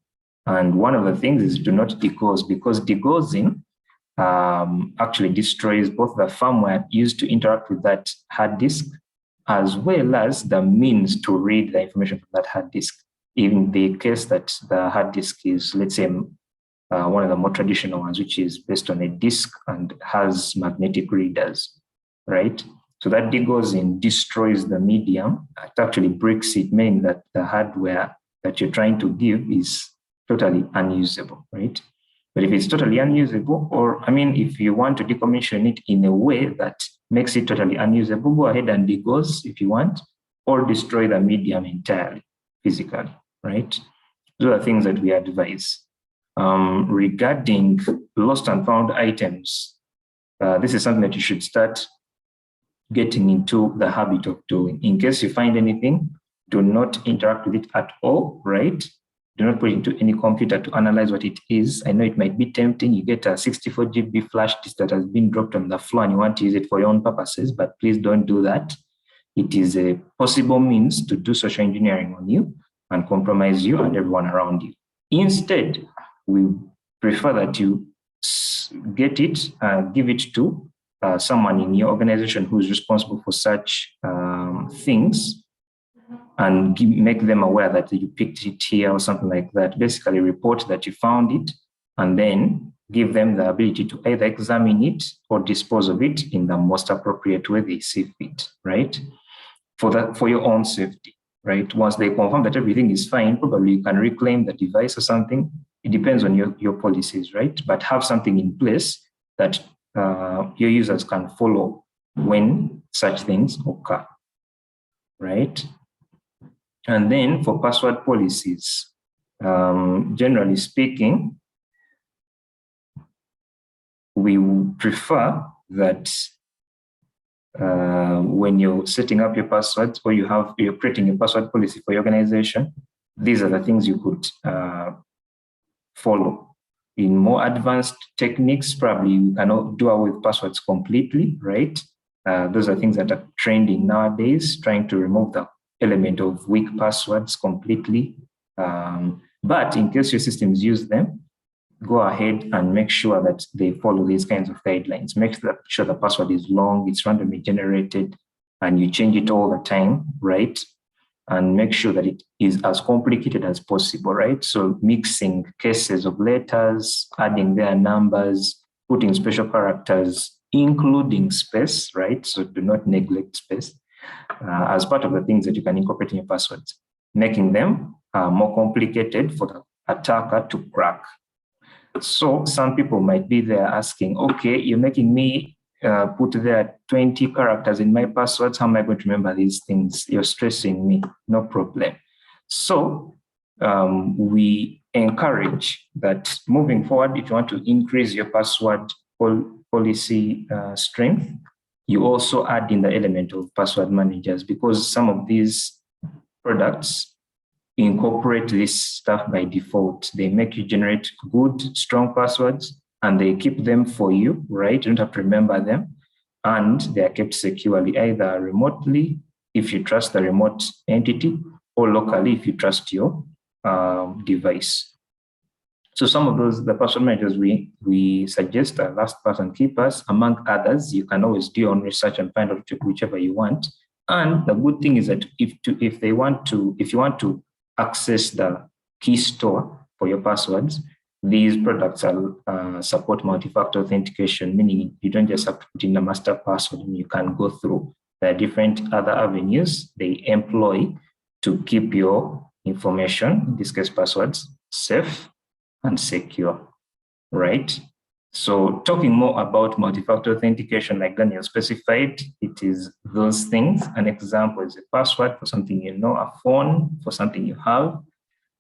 And one of the things is do not degauss, because degaussing actually destroys both the firmware used to interact with that hard disk, as well as the means to read the information from that hard disk. In the case that the hard disk is, let's say, one of the more traditional ones, which is based on a disk and has magnetic readers, right? So that degaussing destroys the medium. It actually breaks it, meaning that the hardware that you're trying to give is totally unusable, right? But if it's totally unusable, if you want to decommission it in a way that makes it totally unusable, go ahead and degauss if you want, or destroy the medium entirely, physically, right? Those are things that we advise. Regarding lost and found items, this is something that you should start getting into the habit of doing. In case you find anything, do not interact with it at all, right? Do not put it into any computer to analyze what it is. I know it might be tempting. You get a 64 GB flash disk that has been dropped on the floor and you want to use it for your own purposes, but please don't do that. It is a possible means to do social engineering on you and compromise you and everyone around you. Instead, we prefer that you get it, give it to someone in your organization who is responsible for such things, and make them aware that you picked it here or something like that. Basically, report that you found it, and then give them the ability to either examine it or dispose of it in the most appropriate way they see fit, right? For your own safety, right? Once they confirm that everything is fine, probably you can reclaim the device or something. It depends on your policies, right? But have something in place that your users can follow when such things occur, right? And then for password policies, generally speaking, we prefer that when you're setting up your passwords or you're creating a password policy for your organization, these are the things you could follow. In more advanced techniques, probably you cannot do away with passwords completely, right? Those are things that are trending nowadays, trying to remove the element of weak passwords completely. But in case your systems use them, go ahead and make sure that they follow these kinds of guidelines. Make sure the password is long, it's randomly generated, and you change it all the time, right? And make sure that it is as complicated as possible, right? So mixing cases of letters, adding their numbers, putting special characters, including space, right? So do not neglect space as part of the things that you can incorporate in your passwords, making them more complicated for the attacker to crack. So some people might be there asking, okay, you're making me put there 20 characters in my passwords. How am I going to remember these things? You're stressing me. No problem. So we encourage that moving forward, if you want to increase your password policy strength, you also add in the element of password managers, because some of these products incorporate this stuff by default. They make you generate good, strong passwords, and they keep them for you, right? You don't have to remember them. And they are kept securely, either remotely, if you trust the remote entity, or locally, if you trust your device. So some of those, the password managers we suggest are LastPass and KeePass, among others. You can always do your own research and find out whichever you want. And the good thing is that if you want to access the key store for your passwords, these products support multi-factor authentication, meaning you don't just have to put in a master password, and you can go through the different other avenues they employ to keep your information, in this case passwords, safe and secure, right? So talking more about multi-factor authentication, like Daniel specified, it is those things. An example is a password for something you know, a phone for something you have,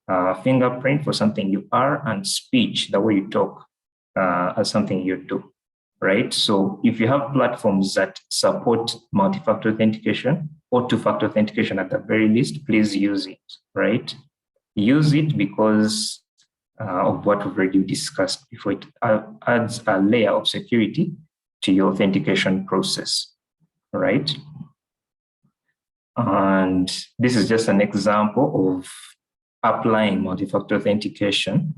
a fingerprint for something you are, and speech, the way you talk, as something you do, right? So if you have platforms that support multi-factor authentication or two-factor authentication at the very least, please use it, right? Use it because of what we've already discussed before. It adds a layer of security to your authentication process, right? And this is just an example of applying multi-factor authentication,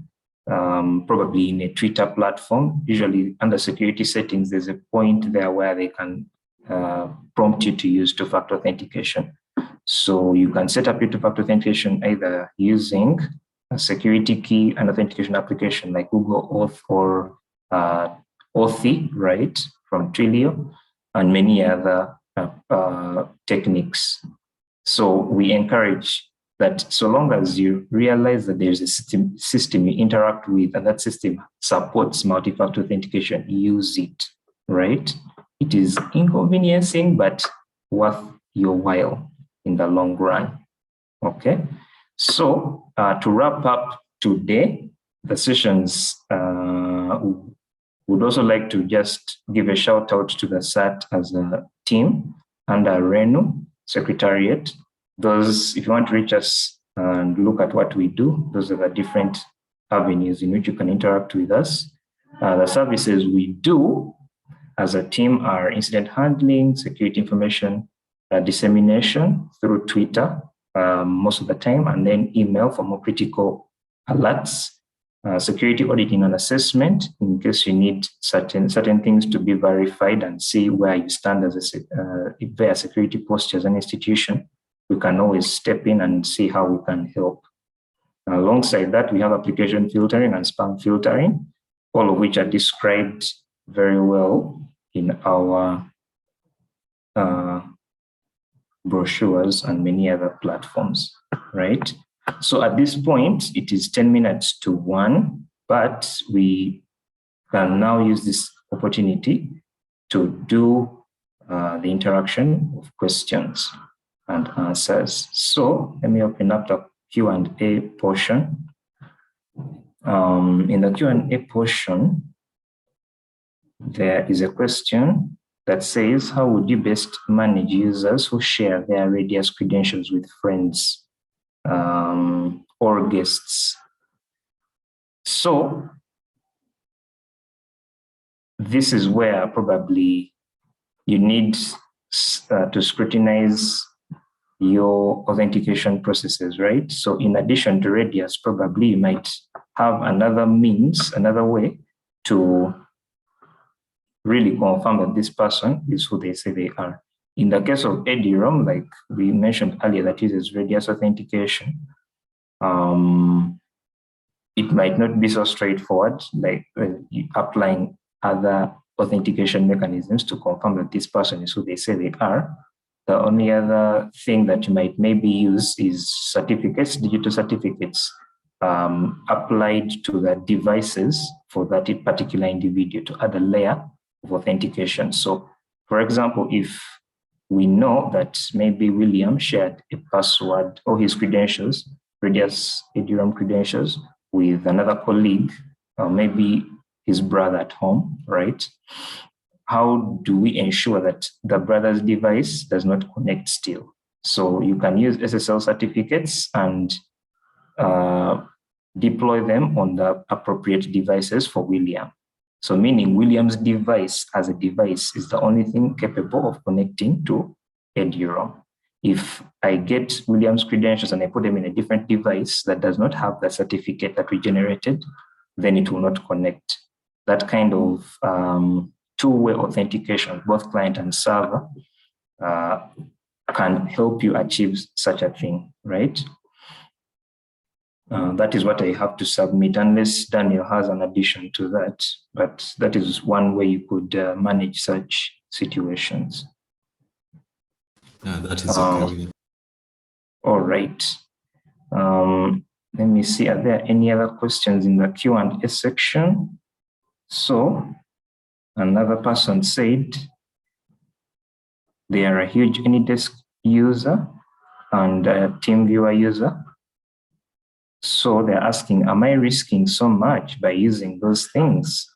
probably in a Twitter platform. Usually under security settings, there's a point there where they can prompt you to use two-factor authentication. So you can set up your two-factor authentication either using a security key and authentication application like Google Auth or Authy, right, from Twilio, and many other techniques. So we encourage that so long as you realize that there's a system you interact with and that system supports multi-factor authentication, use it, right? It is inconveniencing, but worth your while in the long run, okay? So to wrap up today, the sessions, would also like to just give a shout out to the SAT as a team under Renu Secretariat. Those, if you want to reach us and look at what we do, those are the different avenues in which you can interact with us. The services we do as a team are incident handling, security information dissemination through Twitter most of the time, and then email for more critical alerts, security auditing and assessment in case you need certain things to be verified and see where you stand as if there are security postures as an institution. We can always step in and see how we can help. Alongside that, we have application filtering and spam filtering, all of which are described very well in our brochures and many other platforms, right? So at this point, it is 10 minutes to 1, but we can now use this opportunity to do the interaction of questions and answers. So let me open up the Q&A portion. In the Q&A portion, there is a question that says, how would you best manage users who share their Radius credentials with friends or guests? So this is where probably you need to scrutinize your authentication processes, right? So in addition to Radius, probably you might have another means, another way to really confirm that this person is who they say they are. In the case of Eduroam, like we mentioned earlier, that uses Radius authentication, it might not be so straightforward, like applying other authentication mechanisms to confirm that this person is who they say they are. The only other thing that you might maybe use is certificates, digital certificates applied to the devices for that particular individual to add a layer of authentication. So, for example, if we know that maybe William shared a password or his credentials, Radius Eduroam credentials, with another colleague, or maybe his brother at home, right? How do we ensure that the brother's device does not connect still? So you can use SSL certificates and deploy them on the appropriate devices for William. So meaning William's device as a device is the only thing capable of connecting to Eduroam. If I get William's credentials and I put them in a different device that does not have the certificate that we generated, then it will not connect. That kind of two-way authentication, both client and server, can help you achieve such a thing, right? That is what I have to submit, unless Daniel has an addition to that. But that is one way you could manage such situations. That is okay. All right. Let me see. Are there any other questions in the Q&A section? So another person said they are a huge AnyDesk user and a TeamViewer user. So they're asking, am I risking so much by using those things?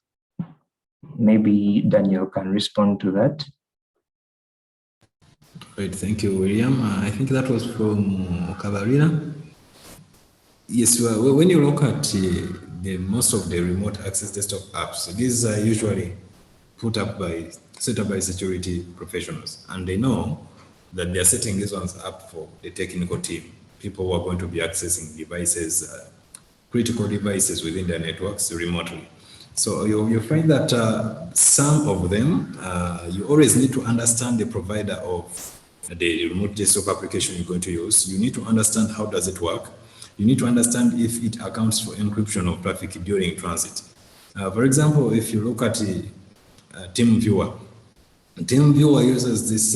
Maybe Daniel can respond to that. Great, thank you, William. I think that was from Kabarina. Yes, when you look at most of the remote access desktop apps, these are usually set up by security professionals, and they know that they're setting these ones up for the technical team, people who are going to be accessing devices, critical devices within their networks remotely. So you find that some of them, you always need to understand the provider of the remote desktop application you're going to use. You need to understand how does it work. You need to understand if it accounts for encryption of traffic during transit. For example, if you look at TeamViewer, TeamViewer uses this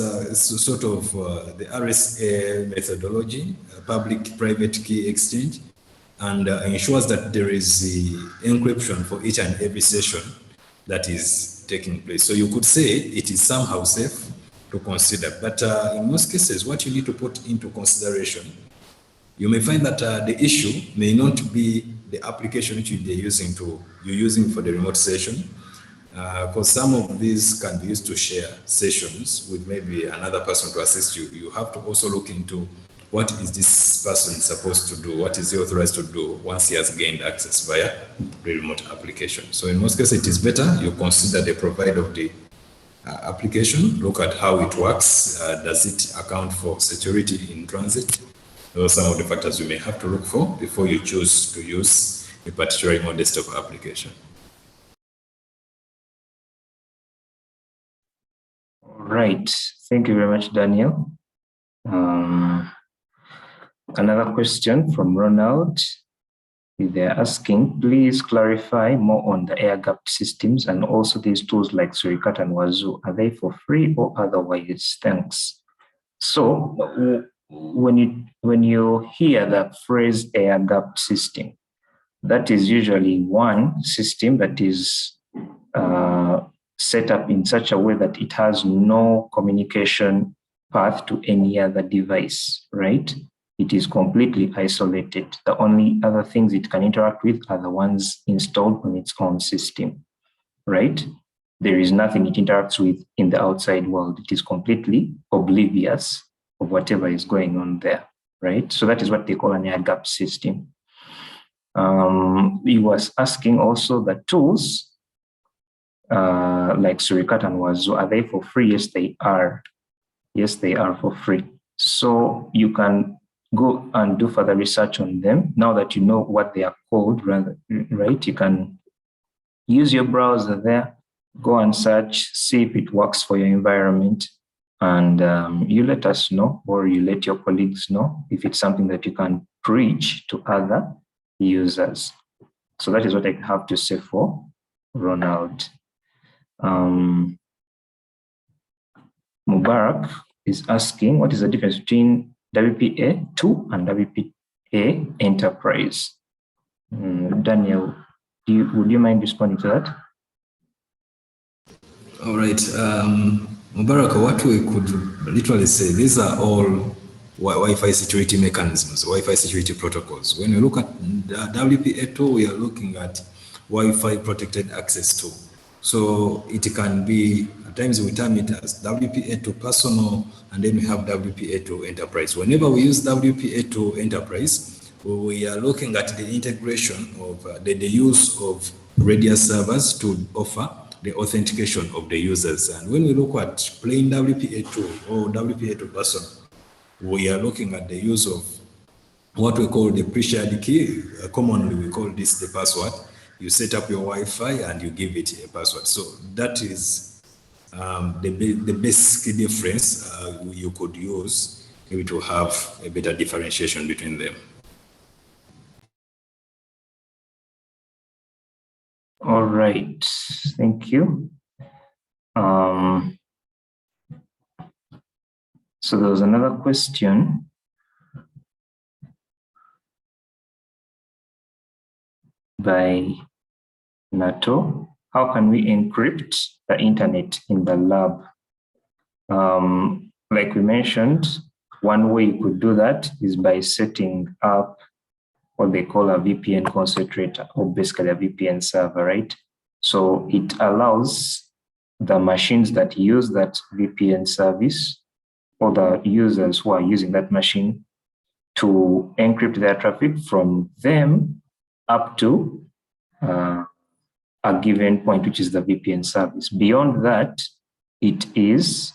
sort of the RSA methodology, public-private key exchange, and ensures that there is the encryption for each and every session that is taking place. So you could say it is somehow safe to consider, but in most cases, what you need to put into consideration, you may find that the issue may not be the the application which you're using for the remote session. Because some of these can be used to share sessions with maybe another person to assist you. You have to also look into what is this person supposed to do? What is he authorized to do once he has gained access via the remote application? So in most cases, it is better you consider the provider of the application, look at how it works. Does it account for security in transit? Those are some of the factors you may have to look for before you choose to use a particular remote desktop application. Right. Thank you very much, Daniel. Another question from Ronald. They're asking, please clarify more on the air-gapped systems and also these tools like Suricata and Wazoo. Are they for free or otherwise? Thanks. So when you hear the phrase air-gapped system, that is usually one system that is set up in such a way that it has no communication path to any other device, right? It is completely isolated. The only other things it can interact with are the ones installed on its own system, right? There is nothing it interacts with in the outside world. It is completely oblivious of whatever is going on there, right? So that is what they call an air-gapped system. He was asking also the tools like Suricata and Wazoo, are they for free? Yes, they are. Yes, they are for free. So you can go and do further research on them. Now that you know what they are called, right? You can use your browser there, go and search, see if it works for your environment, and you let us know, or you let your colleagues know if it's something that you can preach to other users. So that is what I have to say for Ronald. Mubarak is asking, what is the difference between WPA2 and WPA Enterprise? Daniel, would you mind responding to that? All right. Mubarak, what we could literally say, these are all Wi-Fi security mechanisms, Wi-Fi security protocols. When we look at WPA2, we are looking at Wi-Fi protected access tool. So it can be, at times we term it as WPA2 personal, and then we have WPA2 enterprise. Whenever we use WPA2 enterprise, we are looking at the integration of the use of Radius servers to offer the authentication of the users. And when we look at plain WPA2 or WPA2 personal, we are looking at the use of what we call the pre-shared key. Commonly, we call this the password. You set up your Wi-Fi and you give it a password. So that is the basic difference you could use maybe to have a better differentiation between them. All right, thank you. So there was another question. By NATO, how can we encrypt the internet in the lab? Like we mentioned, one way you could do that is by setting up what they call a VPN concentrator, or basically a VPN server, right? So it allows the machines that use that VPN service, or the users who are using that machine, to encrypt their traffic from them up to a given point, which is the VPN service. Beyond that, it is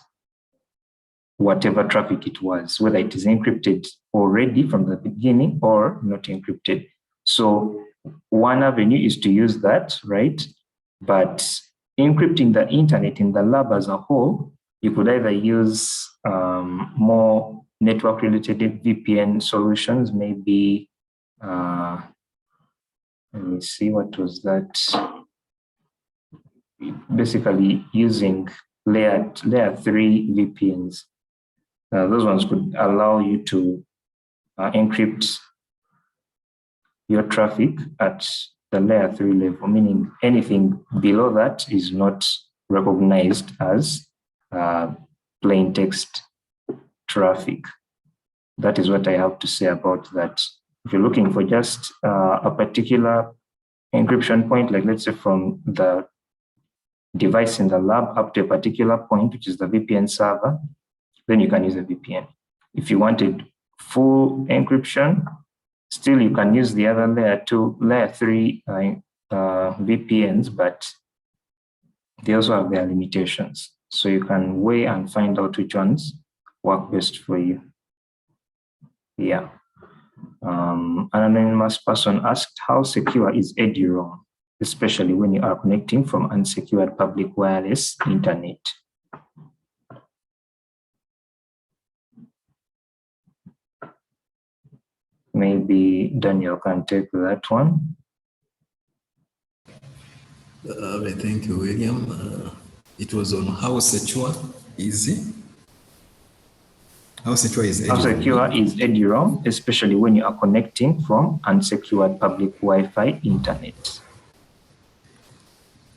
whatever traffic it was, whether it is encrypted already from the beginning or not encrypted. So one avenue is to use that, right? But encrypting the internet in the lab as a whole, you could either use more network-related VPN solutions, maybe, let me see, what was that? Basically using layer 3 VPNs. Those ones could allow you to encrypt your traffic at the layer 3 level, meaning anything below that is not recognized as plain text traffic. That is what I have to say about that. if you're looking for just a particular encryption point, like let's say from the device in the lab up to a particular point, which is the VPN server, then you can use a VPN. If you wanted full encryption, still you can use the other layer 3 VPNs, but they also have their limitations. So you can weigh and find out which ones work best for you. Yeah. An anonymous person asked, how secure is eduroam, especially when you are connecting from unsecured public wireless internet? Maybe Daniel can take that one. Thank you, William. It was on how secure is it? How secure is eduroam? How secure is eduroam, especially when you are connecting from unsecured public Wi-Fi internet?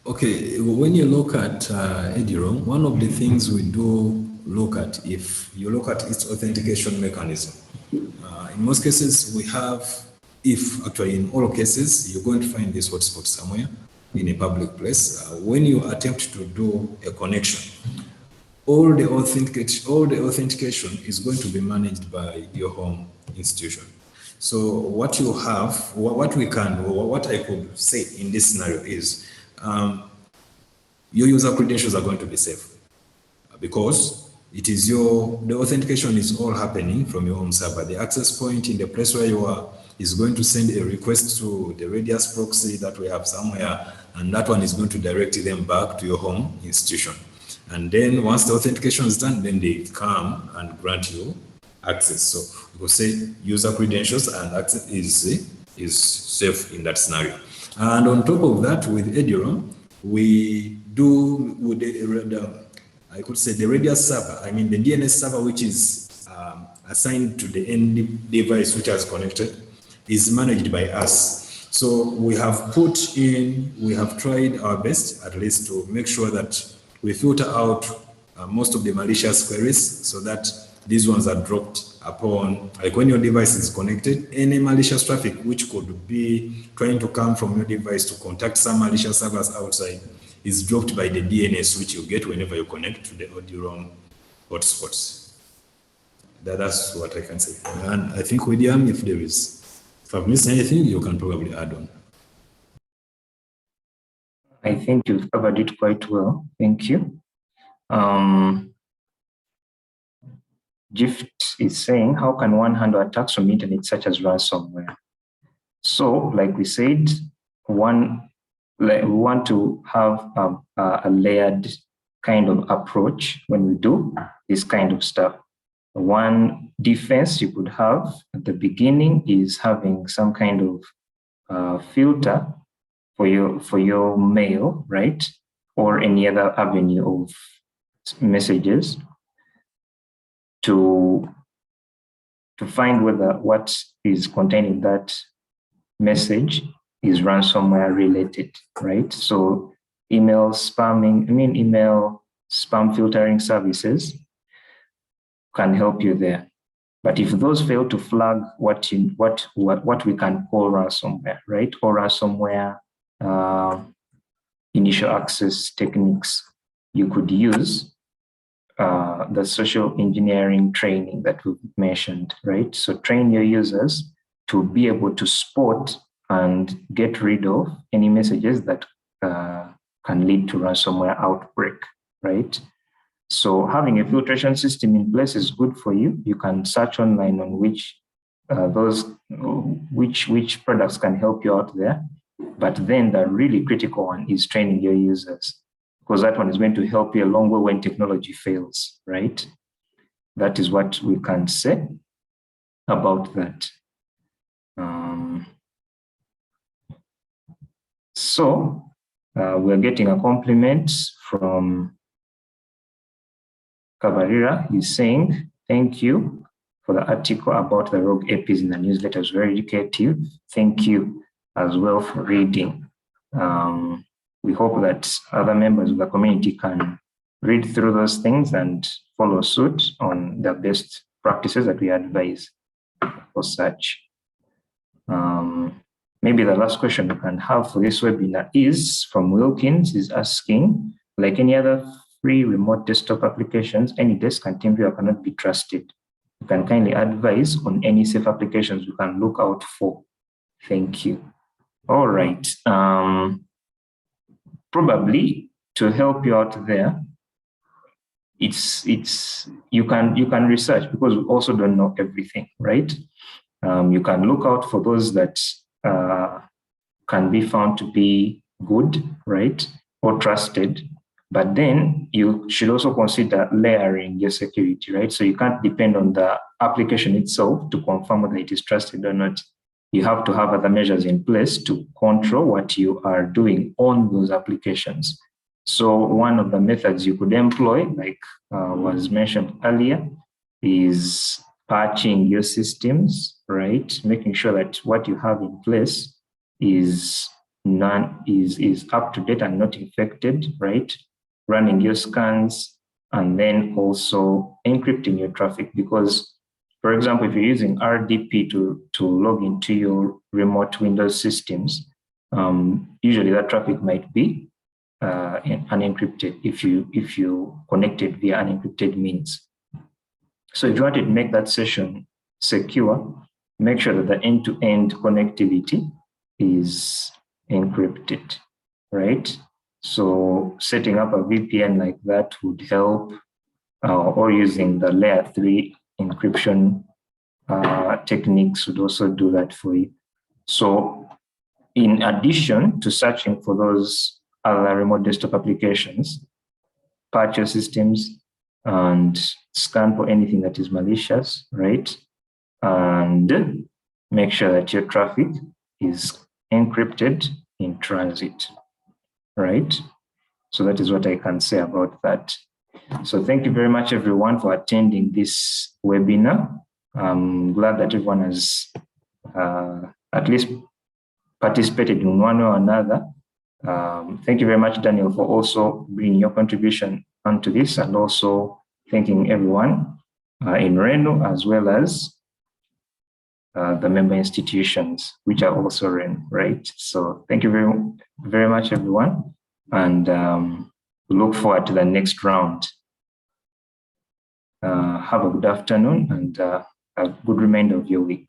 Okay, when you look at eduroam, one of the things we do look at, if you look at its authentication mechanism, in most cases we have, if actually in all cases, you're going to find this hotspot somewhere in a public place. When you attempt to do a connection, all the authentication is going to be managed by your home institution. So what you have, what I could say in this scenario is, your user credentials are going to be safe because it is the authentication is all happening from your home server. The access point in the place where you are is going to send a request to the Radius proxy that we have somewhere, and that one is going to direct them back to your home institution. And then once the authentication is done, then they come and grant you access. So we will say user credentials and access is safe in that scenario. And on top of that, with eduroam, we do with I could say the Radius server, I mean the DNS server, which is assigned to the end device which is connected, is managed by us. So we have tried our best at least to make sure that we filter out most of the malicious queries so that these ones are dropped upon, like when your device is connected, any malicious traffic which could be trying to come from your device to contact some malicious servers outside is dropped by the DNS which you get whenever you connect to the eduroam hotspots. That's what I can say. And I think, William, if I've missed anything, you can probably add on. I think you've covered it quite well. Thank you. Gift is saying, how can one handle attacks from internet such as ransomware? So, like we said, we want to have a layered kind of approach when we do this kind of stuff. One defense you could have at the beginning is having some kind of filter for your mail, right? Or any other avenue of messages to find whether what is contained in that message is ransomware related, right? So email spam filtering services can help you there. But if those fail to flag what we can call ransomware, right? Or ransomware initial access techniques, you could use the social engineering training that we've mentioned, right? So train your users to be able to spot and get rid of any messages that can lead to ransomware outbreak, right? So having a filtration system in place is good for you. You can search online on which products can help you out there. But then the really critical one is training your users, because that one is going to help you a long way when technology fails, right? That is what we can say about that. So we're getting a compliment from Cabarera. He's saying, thank you for the article about the rogue APs in the newsletter. It was very educative. Thank you as well for reading. We hope that other members of the community can read through those things and follow suit on the best practices that we advise for such. Maybe the last question we can have for this webinar is from Wilkins, is asking, like any other free remote desktop applications, any desk and TeamViewer cannot be trusted. You can kindly advise on any safe applications we can look out for. Thank you. All right. Probably to help you out there, you can research, because we also don't know everything, right? You can look out for those that can be found to be good, right, or trusted. But then you should also consider layering your security, right? So you can't depend on the application itself to confirm whether it is trusted or not. You have to have other measures in place to control what you are doing on those applications. So one of the methods you could employ, like was mentioned earlier, is patching your systems, right? Making sure that what you have in place is up to date and not infected, right? Running your scans, and then also encrypting your traffic, because, for example, if you're using RDP to log into your remote Windows systems, usually that traffic might be unencrypted if you connected via unencrypted means. So if you want to make that session secure, make sure that the end-to-end connectivity is encrypted, right? So setting up a VPN like that would help, or using the layer 3 encryption techniques would also do that for you. So in addition to searching for those other remote desktop applications, patch your systems and scan for anything that is malicious, right? And make sure that your traffic is encrypted in transit, right? So that is what I can say about that. So thank you very much, everyone, for attending this webinar. I'm glad that everyone has at least participated in one or another. Thank you very much, Daniel, for also bringing your contribution onto this, and also thanking everyone in RENU, as well as the member institutions, which are also RENU, right? So thank you very, very much, everyone, and look forward to the next round. Have a good afternoon and a good remainder of your week.